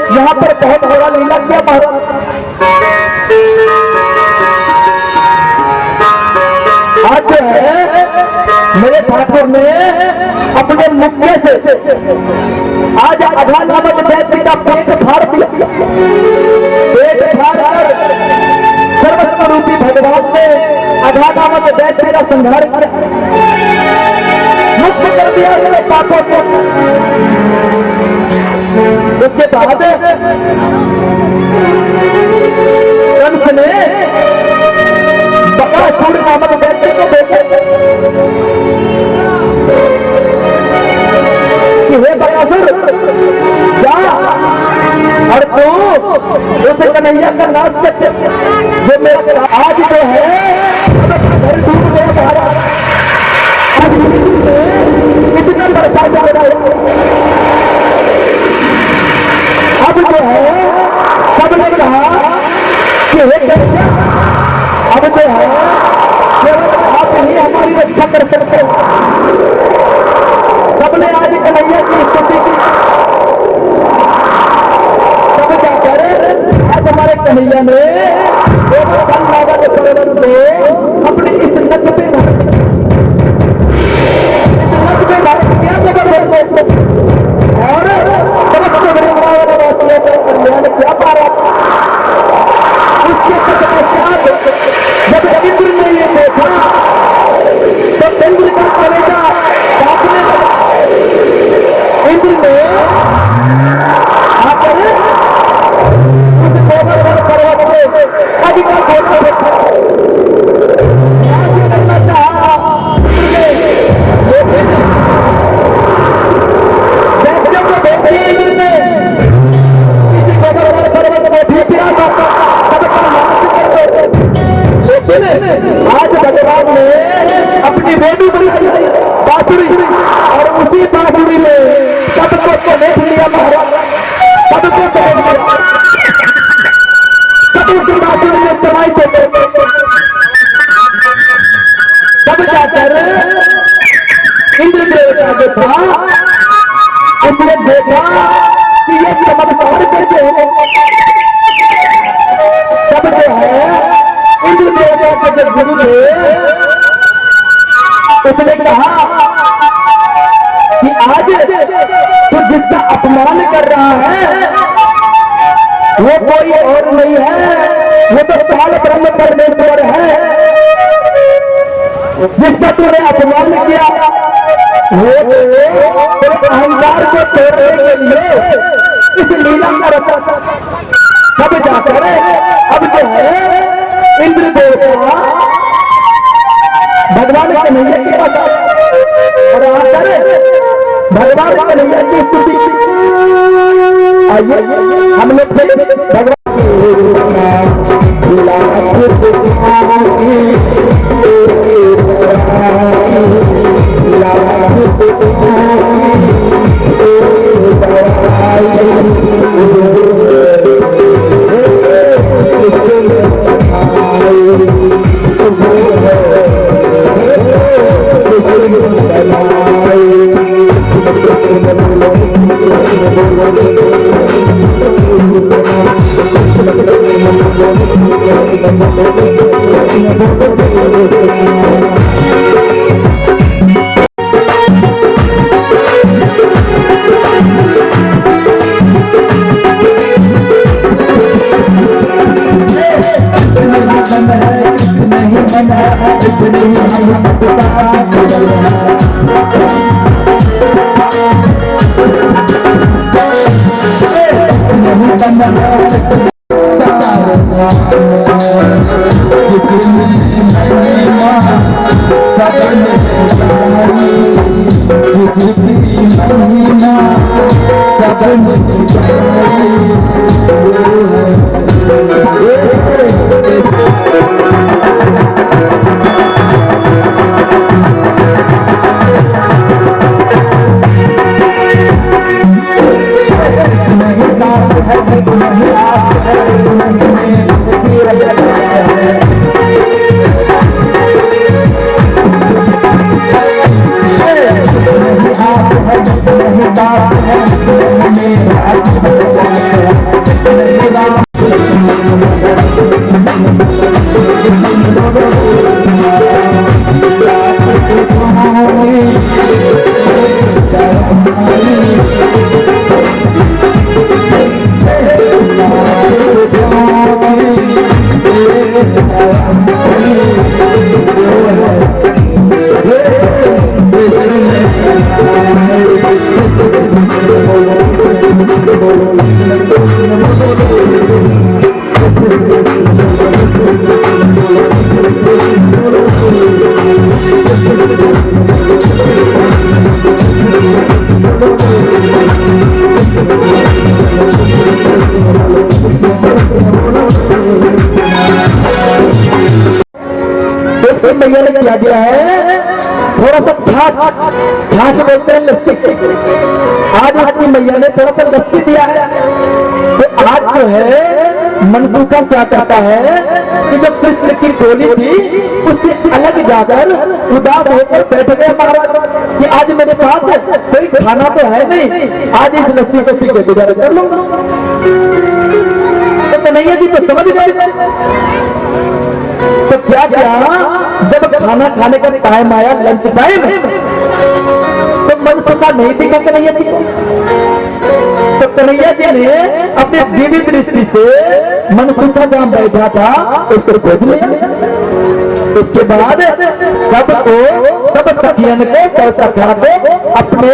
यहाँ पर बहुत बड़ा लीला किया महाराज। आज जो है मेरे ठाकुर ने अपने मुक्के से आज अघा नामक दैत्य का पेट फाड़ दिया। पेट फाड़ कर सर्वस्वरूपी भगवान ने अघा नामक दैत्य का संहार किया, मुक्त कर दिया मेरे पापों को। उसके बाद कंस ने बकासुर नामक दैत्य को भेजा कि हे बकासुर जा और तू उस उस कन्हैया का नाच करते जो मेरा आज जो है घर डूब गया हमारा। कितना बरसात हो रहा है। अब जो है सबने कहा कि हे कन्हैया अब जो है केवल आप ही हमारी रक्षा कर सकते। सबने आज कन्हैया की स्तुति की। तब जाकर आज हमारे कन्हैया ने पर्वत को अपनी इस नक पे क्या जबरदस्त और समस्त वृंदावनवासियों का कल्याण क्या पा रहा। उसके पश्चात जब इंद्र ने ये देखा तो इंद्र का कलेजा कांपने लगा। इंद्र ने आकर उस गोवर्धन पर्वत पे अधिकार खोलकर रखा। करना चाहा आज भगवान ने अपनी बेटी बनाई बांसुरी और उसी बांसुरी में सबको समेट लिया महाराज। सबको समेट लिया। सब उसी बांसुरी में समाई थे। तब जाकर इंद्रदेव का जो था उसने देखा कि ये चमत्कार कैसे है। तब जो है इंद्र देवता के जब गुरुदेव उसने कहा कि आज तू जिसका अपमान कर रहा है वो कोई और नहीं है, वो तो काल ब्रह्म परमेश्वर है। जिसका तूने अपमान किया वो तेरे अहंकार को तोड़ने के लिए इस लीला का रचा। तब जाकर अब जो है इंद्र देवता भगवान कन्हैया की बात और आकर भगवान कन्हैया की स्तुति। आइए हम लोग भगवान है इसलिए मैया ने क्या दिया है, थोड़ा सा छाछ बोलते हैं लस्सी। आज आपकी मैया ने थोड़ा सा लस्सी दिया है। तो आज जो है मनसूखा क्या कहता है कि जो कृष्ण की टोली थी उससे अलग जाकर उदास होकर बैठ गए महाराज कि आज मेरे पास कोई खाना तो है नहीं, आज इस लस्सी को पी के गुजारा कर लूंगा। तो कन्हैया जी तो समझ गए। तो क्या जब खाना खाने का टाइम आया, लंच टाइम, तो मनसूखा नहीं दिखा कन्हैया जी को। तो कन्हैया जी ने अपने दिव्य दृष्टि से मनसूखा जहां बैठा था उसको खोज लिया। उसके बाद सब सखियन को, सब सखा को अपने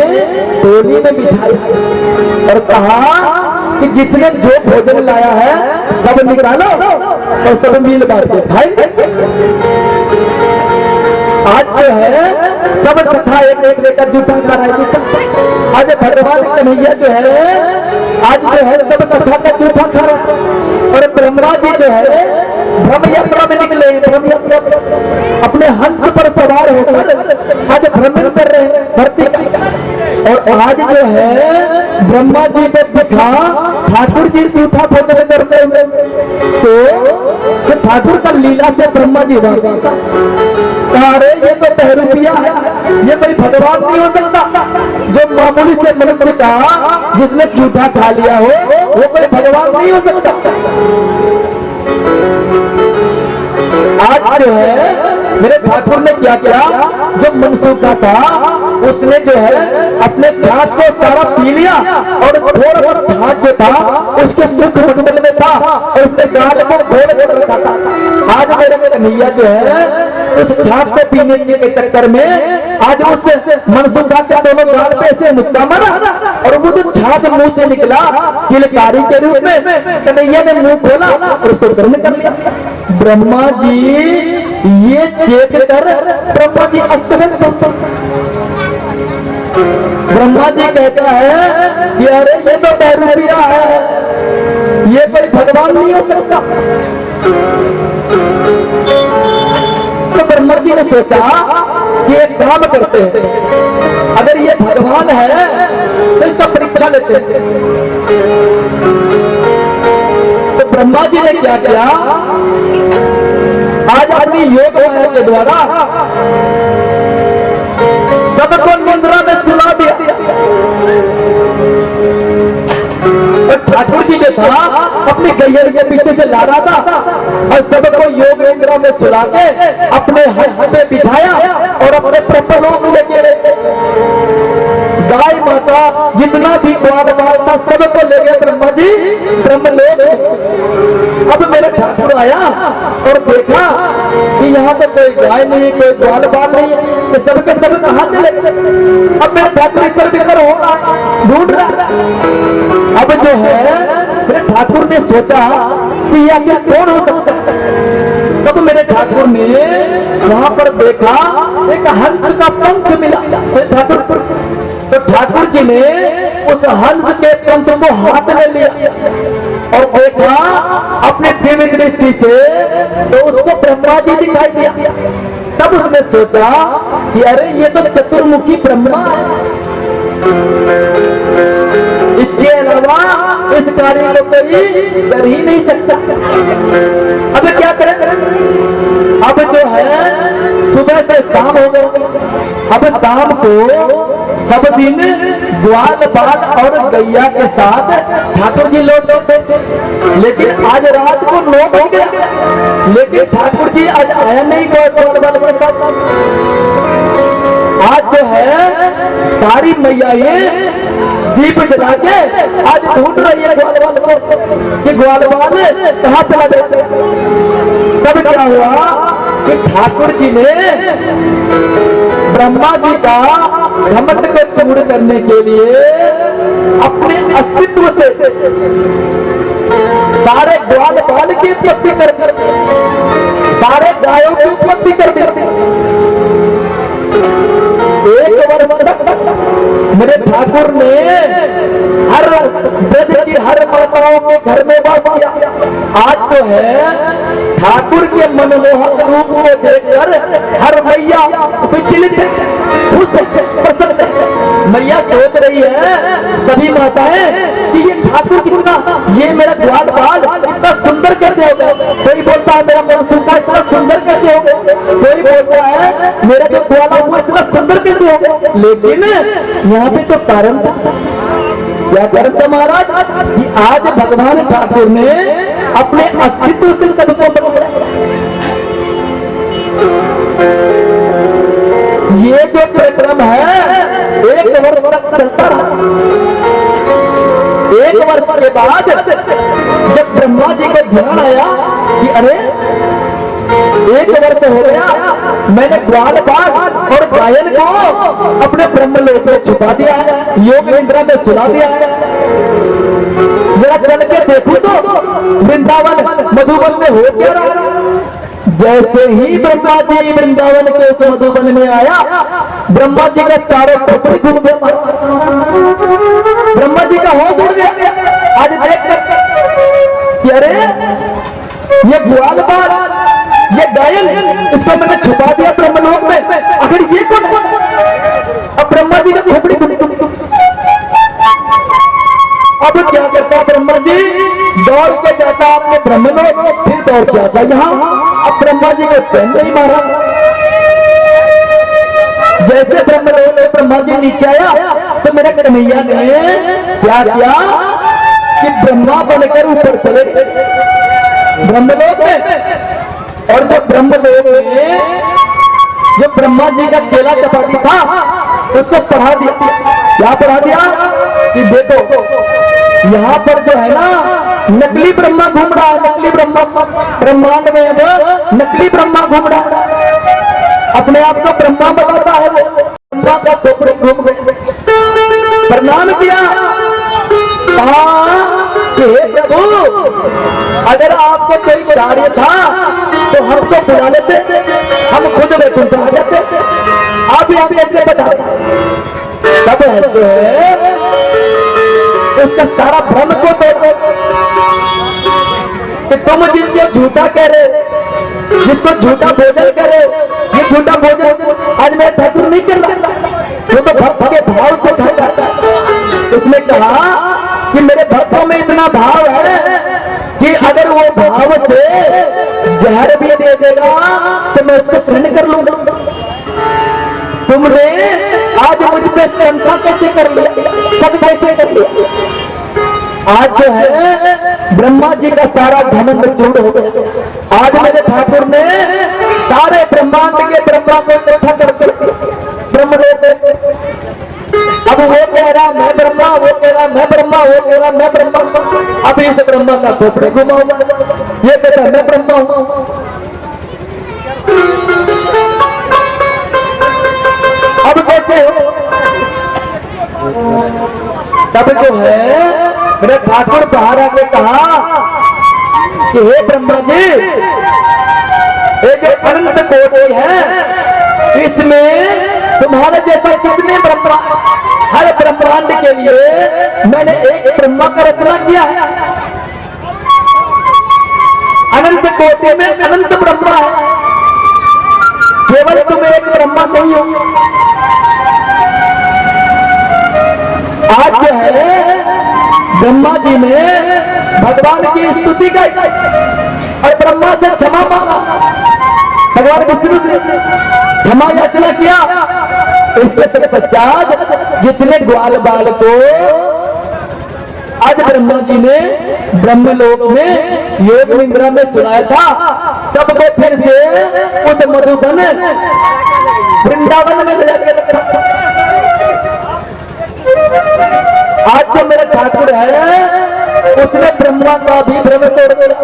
टोली में बिठाया और कहा कि जिसने जो भोजन लाया है सब निकालो और सब मिल बांट के खाएंगे। आज जो है सब सखा एक लेकर जूठा खा रहा है। आज भगवान कन्हैया जो है आज जो है सब सखा का जूठा खा रहा है। और ब्रह्मा जी जो है भ्रम यात्रा में निकले, भ्रम यात्रा अपने हंस पर सवार होकर आज भ्रमण कर रहे हैं धरती का। और आज जो है ब्रह्मा जी को दिखा ठाकुर जी जूठा भोजन करते हुए। तो ठाकुर का लीला से ब्रह्मा जी अरे ये तो बहरूपिया है, ये कोई भगवान नहीं हो सकता। जो मामूली से मनुष्य का जिसने जूठा खा लिया हो वो कोई भगवान नहीं हो सकता। आज जो है मेरे ठाकुर ने क्या किया, जो मनसूखा था उसने जो है अपने छाछ को सारा पी लिया और थोड़ा सा छाछ जो था उसके मुख मंडल में था और उसने गाल को खोल कर रखा था। आज मेरे कन्हैया जो है उस छाछ को पीने के चक्कर में आज उस मनसूखा के दोनों गाल पे से मुक्का मारा और वो जो छाछ मुंह से निकला किलकारी के रूप में कन्हैया ने मुंह खोला और उसको ग्रहण कर लिया। ब्रह्मा जी ये देखकर ब्रह्मा जी अस्त व्यस्त। ब्रह्मा जी कहता है कि अरे ये तो बहरूपिया है, ये कोई भगवान नहीं हो सकता। तो ब्रह्मा जी ने सोचा कि एक काम करते हैं, अगर ये भगवान है तो इसका परीक्षा लेते हैं। तो ब्रह्मा जी ने क्या किया, आज अपनी योग माया के द्वारा सबको निंद्रा में सुला दिया। और ठाकुर जी ने था अपनी गैयर के पीछे से ला रहा था और सबको योग निंद्रा में सुला के अपने हाथ पे बिठाया और अपने प्रपलों में लेके गाय माता जितना भी ग्वाल बाल था सबको ले गए ब्रह्मा जी ब्रह्मलोक। अब मेरे ठाकुर आया और देखा कि यहाँ पे कोई गाय नहीं, कोई ग्वाल बाल नहीं है, तो सबके सब कहाँ चले। अब मेरे ठाकुर इधर बिधर हो रहा, ढूंढ रहा। अब जो है मेरे ठाकुर ने सोचा कि यह क्या कौन हो सकता है। तब मेरे ठाकुर ने वहां पर देखा एक हंस का पंख मिला मेरे ठाकुर। तो ठाकुर जी ने उस हंस के पंख को हाथ में लिया और देखा अपने दिव्य दृष्टि से, तो उसको ब्रह्मा जी दिखाई दिया। तब उसने सोचा कि अरे ये तो चतुर्मुखी ब्रह्मा है, इसके अलावा इस कार्य को कोई कर ही नहीं सकता। अब क्या करें। अब जो है सुबह से शाम हो गई। अब शाम को सब दिन ग्वाल बाल और गैया के साथ ठाकुर जी लौट लौटे, लेकिन आज रात को 9 बज गया, लेकिन ठाकुर जी आज आया नहीं ग्वाल बाल के साथ। आज जो है सारी मैयाएं दीप जला के आज ढूंढ रही है ग्वाल बाल को कि ग्वाल बाल कहाँ चला गया। तब क्या हुआ कि ठाकुर जी ने ब्रह्मा जी का घमंड को दूर करने के लिए अपने अस्तित्व से सारे ग्वाल बाल की उत्पत्ति कर दी, सारे गायों की उत्पत्ति कर दी। एक वर्ष तक मेरे ठाकुर ने हर ब्रज की हर माताओं के घर में वास किया। आज तो है ठाकुर के मनमोहक रूप को देखकर हर मैया विचलित खुश प्रसन्न। मैया सोच रही है सभी माताएं कि ये ठाकुर कितना, ये मेरा ग्वाल बाल इतना सुंदर कैसे हो गया। कोई बोलता है मेरा मनसूखा इतना सुंदर कैसे हो गया, कोई बोलता है मेरा जो ग्वाला हुआ इतना सुंदर कैसे हो गया। लेकिन यहाँ पे तो कारण था, क्या कारण था महाराज कि आज भगवान ठाकुर ने अपने अस्तित्व से सबको बनाया। ये जो कार्यक्रम है 1 वर्ष तक चलता रहा। 1 वर्ष के बाद जब ब्रह्मा जी को ध्यान आया कि अरे 1 वर्ष हो गया, मैंने ग्वाल बाल और गायन को अपने ब्रह्मलोक में छुपा दिया है, योग निद्रा में सुला दिया है। जरा चल के देखूं तो वृंदावन मधुबन में हो क्या रहा। जैसे ही ब्रह्मा जी वृंदावन के उस मधुबन में आया, ब्रह्मा जी का चारों खोपड़ी घूम गया, ब्रह्मा जी का होश उड़ गया। आज देख कर अरे ये ग्वाल बाल, ये गायन, इसको मैंने छुपा दिया ब्रह्मलोक में, आखिर ये कौन। अब ब्रह्मा जी का खोपड़ी घूम। अब क्या करता ब्रह्मा जी, दौड़ के जाता अपने ब्रह्मलोक, फिर दौड़ के आता यहाँ। अब ब्रह्मा जी को चैन नहीं मारा। जैसे ब्रह्मलोक में ब्रह्मा जी नीचे आया तो मेरे कन्हैया ने क्या किया कि ब्रह्मा बनकर ऊपर चले ब्रह्मलोक में। और जो ब्रह्मलोक में जो ब्रह्मा जी का चेला चपाटी था उसको पढ़ा दिया। क्या पढ़ा दिया कि देखो यहाँ पर जो है ना नकली ब्रह्मा घूम रहा है, नकली ब्रह्मा ब्रह्मांड में अब नकली ब्रह्मा घूम रहा है, अपने आप को ब्रह्मा बताता है। वो ब्रह्मा का खोपड़ी घूम गए, प्रणाम किया, कहा कि हे प्रभु अगर आपको कोई कार्य था तो हम तो बुला लेते, हम खुद वैकुंठ आ जाते, आप यहाँ कैसे बताते। तब है उसका सारा भ्रम को तोड़ो कि तुम जिसको झूठा कह रहे, जिसको झूठा भोजन कह रहे, ये झूठा भोजन आज मैं ठाकुर नहीं कर रहा, वो तो भक्त के भाव से खाता है। उसने कहा कि मेरे भक्तों में इतना भाव है कि अगर वो भाव से जहर भी दे देगा तो मैं उसको ग्रहण कर लूंगा। तुमने आज मुझ पे शंका कैसे कर लिया, सब कैसे कर लिया। आज जो है ब्रह्मा जी का सारा घमंड चूर हो गया। आज मेरे ठाकुर ने सारे ब्रह्मांड के ब्रह्मा को इकट्ठा करके ब्रह्मलोक में, अब वो कह रहा मैं ब्रह्मा, वो कह रहा मैं ब्रह्मा, वो कह रहा मैं ब्रह्मा। अब इस ब्रह्मा का खोपड़ी घुमा हुआ, ये कहता मैं ब्रह्मा हूं। अब कैसे हो। तब जो है मेरे ठाकुर बाहर आके कहा कि हे ब्रह्मा जी, ये जो अनंत कोटि है इसमें तुम्हारे जैसा कितने ब्रह्मा, हर ब्रह्मांड के लिए मैंने एक ब्रह्मा का रचना किया है। अनंत कोटि में अनंत ब्रह्मा है, केवल तुम एक ब्रह्मा नहीं हो। आज जो है ब्रह्मा जी ने भगवान की स्तुति की और ब्रह्मा से क्षमा मांगा, भगवान विष्णु से क्षमा याचना किया। इसके पश्चात जितने ग्वाल बाल को आज ब्रह्मा जी ने ब्रह्मलोक में योग निद्रा में सुनाया था, सबको फिर से उस मधुबन वृंदावन में ले जाके रखा। आज जो मेरे ठाकुर है उसने ब्रह्मा का भी भ्रम तोड़ दिया।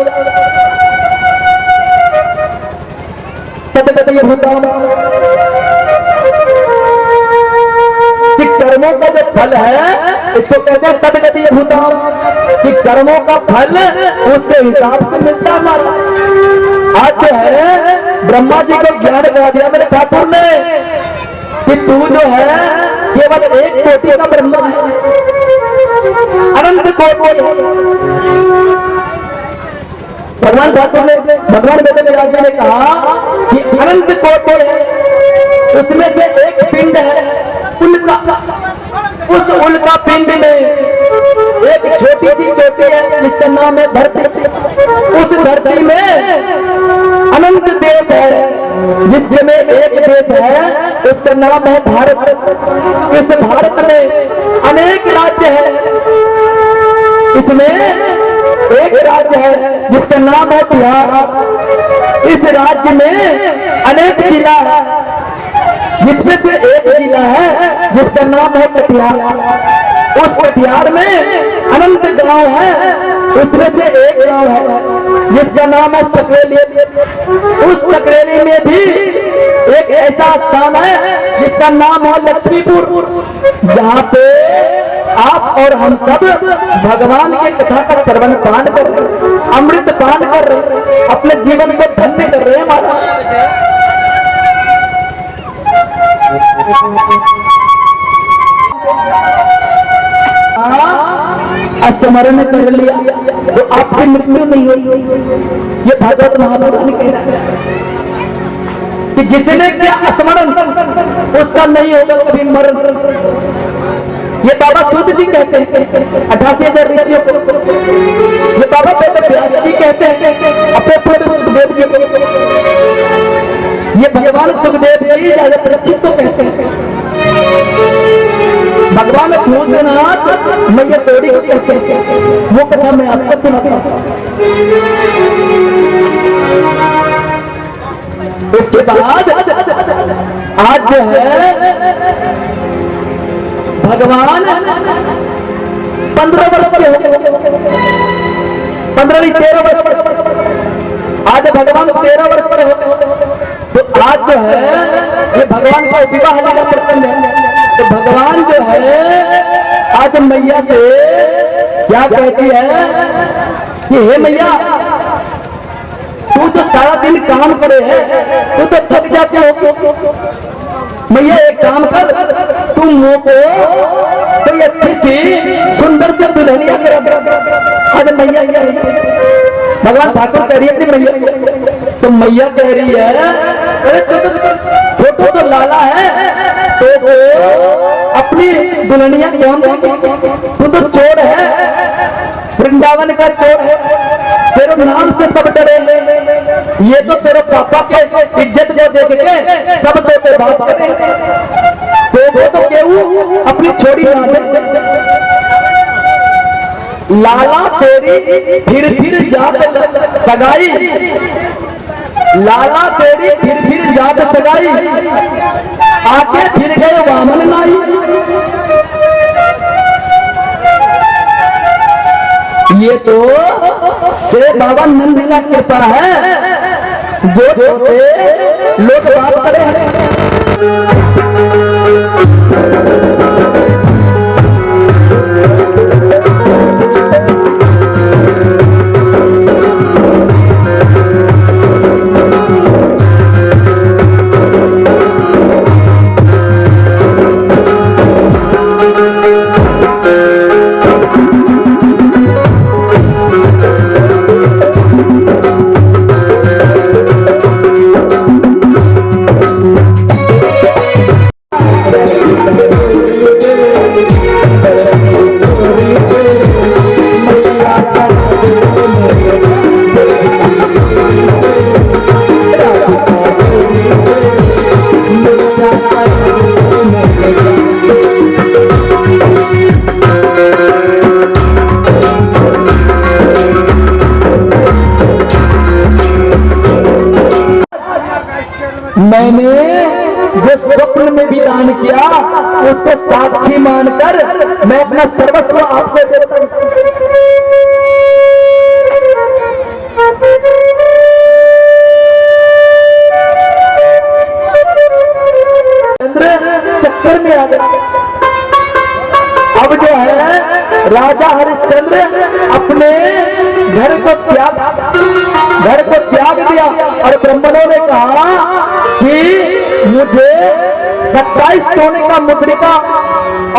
तदगति भूताम कि कर्मों का जो फल है इसको कहते हैं तदगति भूताम, कि कर्मों का फल उसके हिसाब से मिलता है हमारा। आज जो है ब्रह्मा जी को ज्ञान करा दिया मेरे ठाकुर ने कि तू जो है केवल एक कोटि का ब्रह्मा है, अनंत कोटि है। भगवान ठाकुर ने भगवान वेदव्यास जी ने कहा कि अनंत कोटि है, उसमें से एक पिंड है उल्का। उस उल्का पिंड में एक छोटी सी चोटी है जिसका नाम है धरती। उस धरती में अनंत देश है, जिसके में एक देश है उसका नाम है भारत। इस भारत में अनेक राज्य है, इसमें एक राज्य है जिसका नाम है बिहार। इस राज्य में अनेक जिला है, जिसमें से एक जिला है जिसका नाम है कटिहार। उस कटिहार में अनंत गांव है, उसमें से एक गांव है जिसका नाम है चकरेली। उस चकरेली में भी एक ऐसा स्थान है जिसका नाम है लक्ष्मीपुर, जहां पे आप और हम सब भगवान के कथा का श्रवण पान कर रहे, अमृत पान कर रहे, अपने जीवन को धन्य कर रहे हैं। हमारा स्मरण कर लिया तो आपकी मृत्यु नहीं हुई। ये भागवत महापुराण कह रहा है कि जिसने किया स्मरण उसका नहीं होगा कभी मरण। ये बाबा सूत जी कहते हैं 88,000 ऋषियों को। ये बाबा वेदव्यास जी कहते हैं अपने पुत्र सुखदेव जी को। ये भगवान सुखदेव जी राजा परीक्षित को कहते हैं। भगवान भूतनाथ मैया तोड़ी को कहते हैं। वो कथा मैं आपको सुनाता हूं। उसके बाद आज जो है भगवान 15 वर्ष के हो गए, 15 नहीं 13 वर्ष। आज भगवान 13 वर्ष के हो गए। तो आज जो है ये भगवान का विवाह लीला प्रसंग है। तो भगवान जो है आज मैया से क्या कहती है कि हे मैया, तू तो सारा दिन काम करे है, तू तो थक जाते हो। मैया एक काम कर, तू मुंह को कोई अच्छी सी सुंदर से दुल्हनिया करा। आज मैया क्या रही है, भगवान ठाकुर कह रही है अपनी मैया। तो मैया कह रही है अरे तू तो छोटो तो लाला है, तो वो अपनी दुल्हनिया कौन देगी? तू तो चोर है, वृंदावन का चोर है, तेरे नाम से सब डरे। ये तो तेरे पापा के इज्जत को देख के सब तो तेरे बात करे। तो वो तो केहू अपनी छोड़ी ना दे। लाला तेरी फिर जात सगाई, लाला तेरी फिर जात सगाई, आके फिर गए वामन नाई। ये तो तेरे बाबा नंद का कृपा है जो लोग बात करे हैं। मैंने जो स्वप्न में भी दान किया उसको साक्षी मानकर मैं अपना सर्वस्व आपको देता हूं। चंद्र चक्कर में आ गया। अब जो है राजा हरिश्चंद्र अपने घर को त्याग दिया और ब्राह्मणों ने कहा कि मुझे 27 सोने का मुद्रिका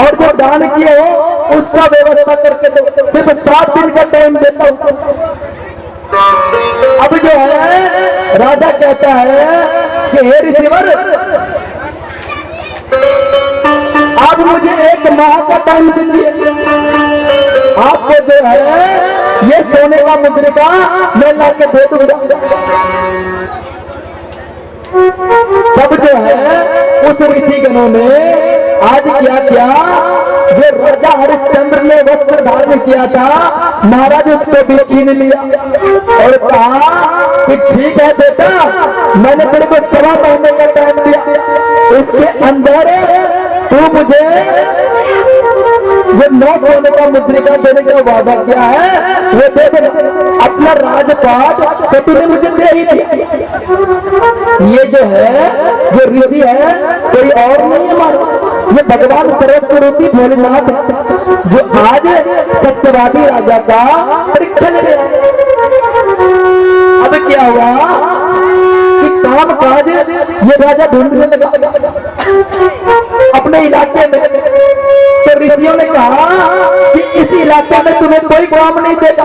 और जो दान किए हो उसका व्यवस्था करके दो, सिर्फ 7 दिन का टाइम देता हूं। अब जो है राजा कहता है कि हे ऋषिवर, आप मुझे 1 माह का टाइम दीजिए, आपको जो है ये सोने का मुद्रिका मैं ला के दे दूंगा। तब जो है उस ऋषिगणों ने आज क्या किया, जो राजा हरिश्चंद्र ने वस्त्र धारण किया था, महाराज उसको भी छीन लिया और कहा कि ठीक है बेटा, मैंने तेरे को 1.5 महीने का टाइम दिया, इसके अंदर तू मुझे ये 9 सोने का मुद्रिका देने का वादा किया है, वो दे दे। अपना राजपाट तो तूने मुझे दे ही दिया। ये जो है, जो ऋषि है कोई और नहीं है हमारा, ये भगवान सरस्वती भोलेनाथ है, जो आज सत्यवादी राजा का परीक्षा ले रहा है। अब क्या हुआ कि काम काज ये राजा ढूंढने लगा अपने इलाके में। तो ऋषियों ने कहा कि इस इलाके में तुम्हें कोई काम नहीं देगा,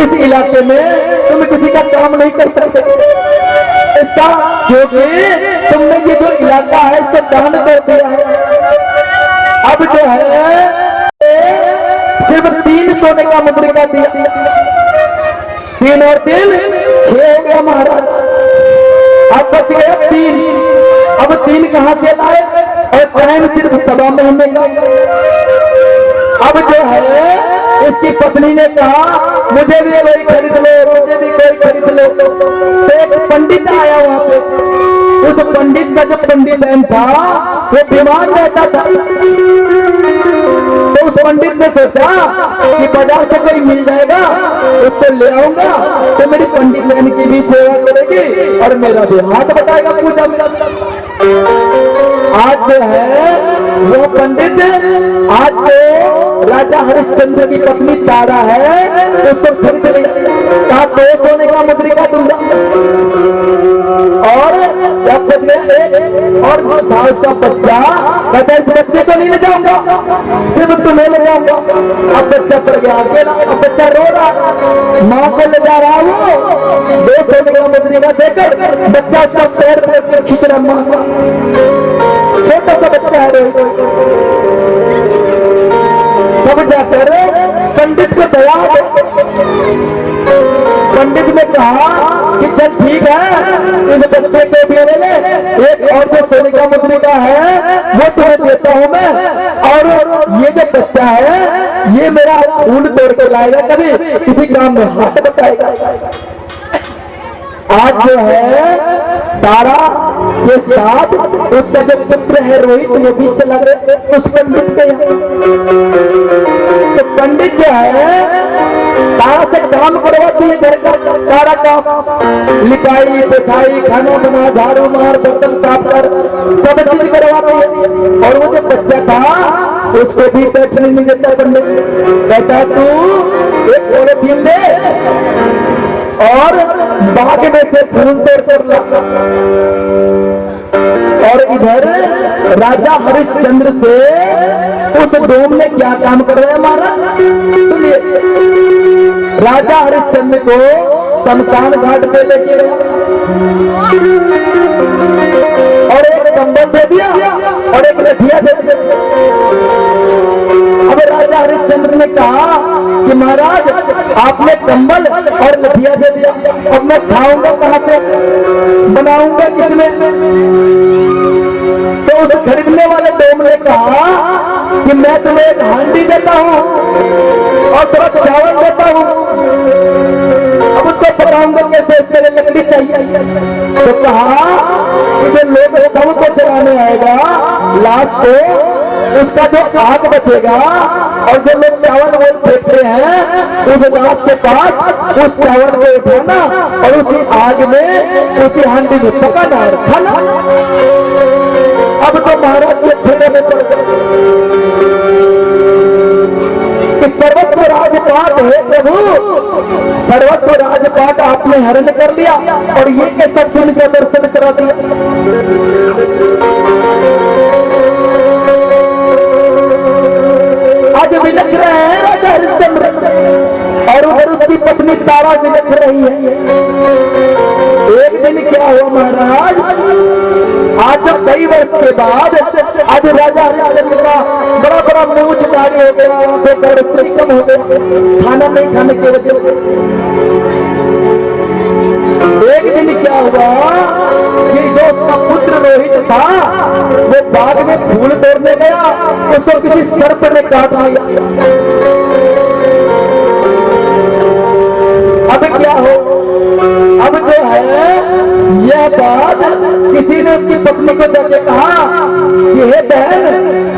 इस इलाके में तुम किसी का काम नहीं कर सकते, इसका क्योंकि तुमने ये जो इलाका है इसको दान कर दिया है। अब जो है सिर्फ 3 सोने का मुद्रिका दिया, 3 और 3 6 हो गया महाराज, अब बच गया 3। अब 3 कहां से लाए, और टाइम सिर्फ 1.25 महीने का। अब जो है इसकी पत्नी ने कहा मुझे भी कोई खरीद लो, मुझे भी कोई खरीद लो। तो एक पंडित आया वहां पे, उस पंडित का जो पंडित बहन था वो बीमार रहता था। तो उस पंडित ने सोचा कि बाजार से कोई मिल जाएगा, उसको ले आऊंगा तो मेरी पंडित बहन की भी सेवा करेगी और मेरा भी हाथ बताएगा पूजा में। आज जो है वो पंडित, आज जो राजा हरिश्चंद्र की पत्नी तारा है उसको खरीद लिया, कहा 2 सोने का मुद्रिका दूंगा। और जब बच गया और जो था उसका बच्चा, कहता इस बच्चे को नहीं ले जाऊंगा, सिर्फ तुम्हें ले जाऊंगा। अब बच्चा पड़ गया अकेला, अब बच्चा रो रहा, माँ को ले जा रहा हूँ, 2 सोने का मुद्रिका देकर बच्चा उसका पैर पकड़ खींच रहा, माँ का छोटा सा बच्चा है। तब जाकर पंडित को दया, पंडित ने कहा कि चल ठीक है, इस बच्चे को भी ले ले, एक और जो सोने का मुद्रिका है वो तुम्हें देता हूं मैं, और ये जो बच्चा है ये मेरा फूल तोड़ के लाएगा, कभी किसी काम में हाथ बताएगा। आज जो है तारा के साथ उसका जो पुत्र है रोहित, वो भी चला गया उस पंडित के यहाँ। तो पंडित जो है तारा से काम करवाती है, घर का सारा काम, लिपाई पोछाई, खाना बना, झाड़ू मार, बर्तन साफ कर, सब चीज करवाती है। और वो जो बच्चा था उसको भी बैठने नहीं देता पंडित, कहता तू एक पॉलिथीन ले और बाग में से फूल तोड़ कर ला। और इधर राजा हरिश्चंद्र से उस डोम ने क्या काम कर रहे हैं महाराज, सुनिए। राजा हरिश्चंद्र को शमशान घाट पे लेके गया और एक कंबल दे दिया और एक लठिया दे दिया। अब राजा हरिश्चंद्र ने कहा कि महाराज आपने कंबल और लठिया दे दिया, अब मैं खाऊंगा कहां से, बनाऊंगा किसमें। तो उस खरीदने वाले डोम ने कहा कि मैं तुम्हें एक हांडी देता हूं और थोड़ा चावल देता हूं, अब उसको बताऊंगा कैसे, इसके लिए लकड़ी चाहिए। तो कहा कि जो लोग सबको जलाने आएगा लाश को, उसका जो आग बचेगा और जो लोग चावल वो फेंकते हैं उस लाश के पास उस चावल को उठाना और उसी आग में उसी हांडी में पकाना और खाना। अब तो महाराज के ठेके में पड़ गए कि सर्वस्व राजपाट है प्रभु, सर्वस्व राजपाट आपने हरण कर लिया और ये कैसा दिन का दर्शन करा दिया। आज विलख रहे हैं राजा हरिश्चंद्र और उधर उसकी पत्नी पत्नी तारा बिलख रही है। एक दिन क्या हुआ महाराज, आज जब कई वर्ष के बाद आज राजा हरिश्चंद्र का बड़ा बड़ा मूछ दाढ़ी हो गया, आंखों का रोशनी कम हो गया, खाना नहीं खाने की वजह से। एक दिन क्या हुआ कि जो उसका पुत्र रोहित था वो बाग में फूल तोड़ने गया, उसको किसी सर्प ने काट लिया। अब क्या हो, अब जो है यह बात किसी ने उसकी पत्नी को जाके कहा कि हे बहन,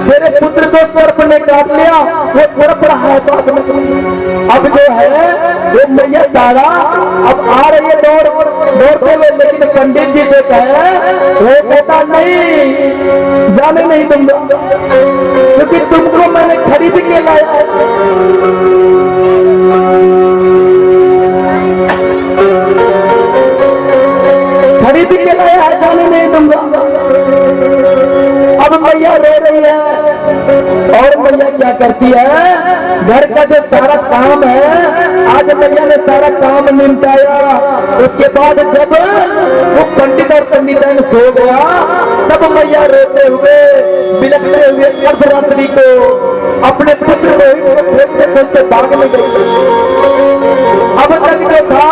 तेरे पुत्र को सर्प ने काट लिया, वो तड़प रहा है बाग में। अब जो है वो मैया तारा अब आ रही है दौड़ते हुए, लेकिन पंडित जी से कहे, वो कहता नहीं, जाने नहीं दूंगा, क्योंकि तुमको मैंने खरीद के लाया है। खरीद के लाया है, जाने नहीं दूंगा। अब मैया रो रही है, और मैया क्या करती है, घर का जो सारा काम है आज मैया ने सारा काम निपटाया। उसके बाद जब वो पंडित और पंडिताइन सो गया, तब मैया रोते हुए बिलखते हुए अर्धरात्रि को अपने पुत्र को बाग में गई। अब तक जो था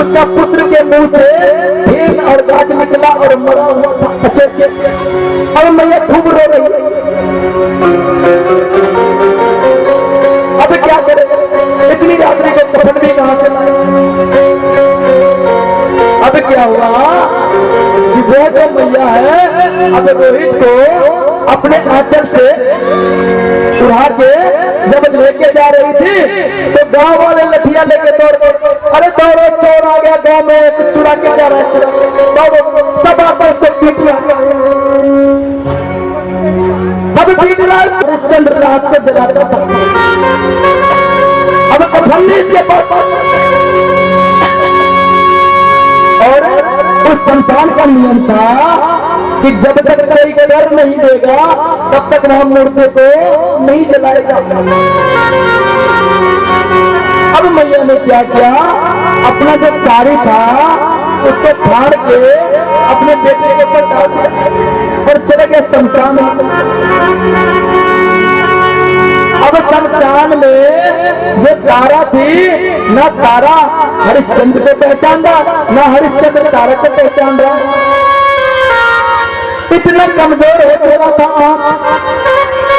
उसका पुत्र के मुंह से फेन और गाज निकला और मरा हुआ था। अच्छे अब मैया खूब रो रही है। अब क्या करे, इतनी रात्रि को कफन भी कहां से लाए। अब क्या हुआ कि वो जो मैया है अब रोहित को अपने आंचल से उड़ा के जब लेके जा रही थी, तो गांव वाले लठिया लेके दौड़, अरे दौड़ो, चोर आ गया गांव में, कुछ चुरा के जा रहा है, दौड़ो, सब आता उसको पीट रहा, सब पीट रहा। हरिश्चंद्र लाश को जलाता था। अब कफन्नी इसके पास, और उस संसार का नियम था कि जब तक कोई कर नहीं देगा तब तक वह मूर्ति को नहीं जलाएगा। अब मैया ने क्या किया, अपना जो साड़ी था उसको फाड़ के अपने बेटे के ऊपर डाल दिया और चले गए शमशान में। अब शमशान में जो तारा थी, ना तारा हरिश्चंद्र को पहचान रहा, ना हरिश्चंद्र तारा को पहचान रहा। इतना कमजोर हो चुका था,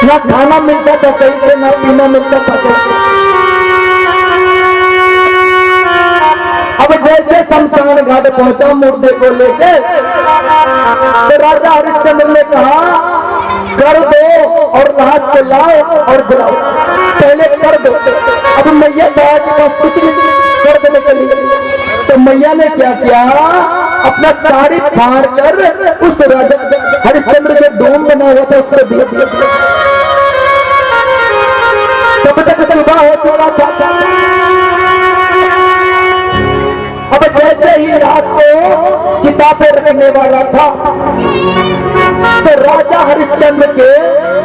ना खाना मिलता था सही से, ना पीना मिलता था सही से। अब जैसे शमशान घाट पहुंचा मुर्दे को लेके, तो राजा हरिश्चंद्र ने कहा, कर दो और लाश को लाओ और जलाओ, पहले कर दो। अब मैया कहा कि बस कुछ नहीं कर देने के लिए, तो मैया ने क्या किया, अपना साड़ी फाड़ कर उस राजा हरिश्चंद्र जो डोम बना हुआ था उसको दिया। तब तक सुबह हो चुका था। अब जैसे ही लाश को चिता पे रखने वाला था, तो राजा हरिश्चंद्र के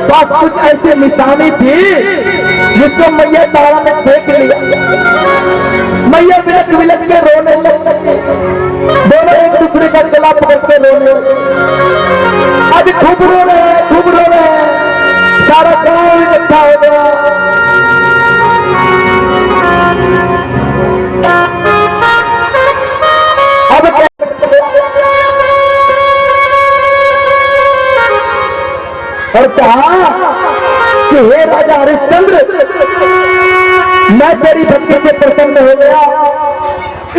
पास कुछ ऐसी निशानी थी जिसको मैया तारा ने देख लिया। मैया बिलख बिलख के रोने लगी, दोनों एक दूसरे का गला पकड़ के रोने लगे। आज खूब रो रहे हैं, खूब रो रहे हैं, सारा गांव इकट्ठा हो गया। अब और कहा कि हे राजा हरिश्चंद्र, मैं तेरी भक्ति से प्रसन्न हो गया।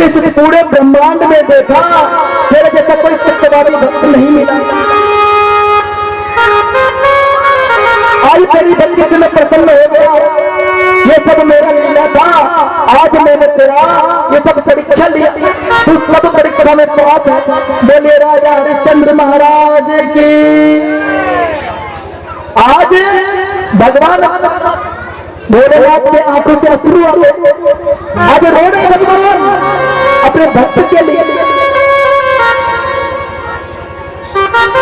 इस पूरे ब्रह्मांड में देखा तेरे जैसा कोई सत्यवादी भक्त नहीं मिला। आज तेरी भक्ति से मैं प्रसन्न हो गया। ये सब मेरा लीला था, आज मैंने तेरा ये सब परीक्षा लिया, तू सब परीक्षा में पास है। बोलिए राजा हरिश्चंद्र महाराज की। आज भगवान भोलेनाथ के आंखों से अश्रु आ गए। आज रो रहे भगवान अपने भक्त के लिए।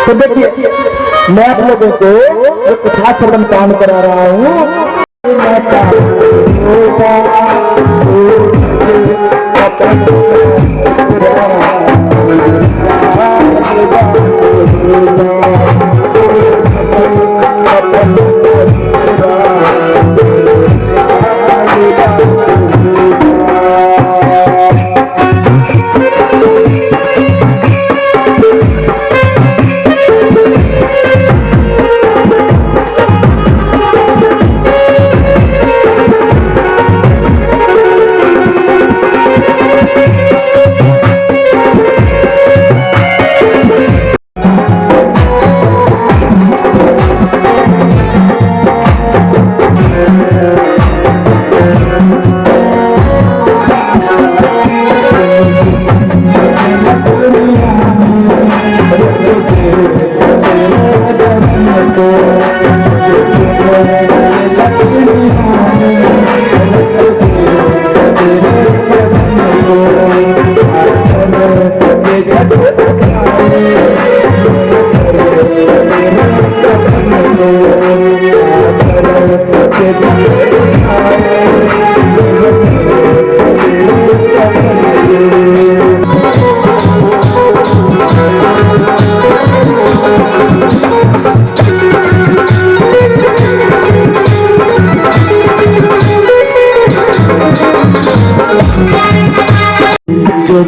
तो देखिए, मैं आप लोगों को एक कथा श्रवण काम करा रहा हूँ। Good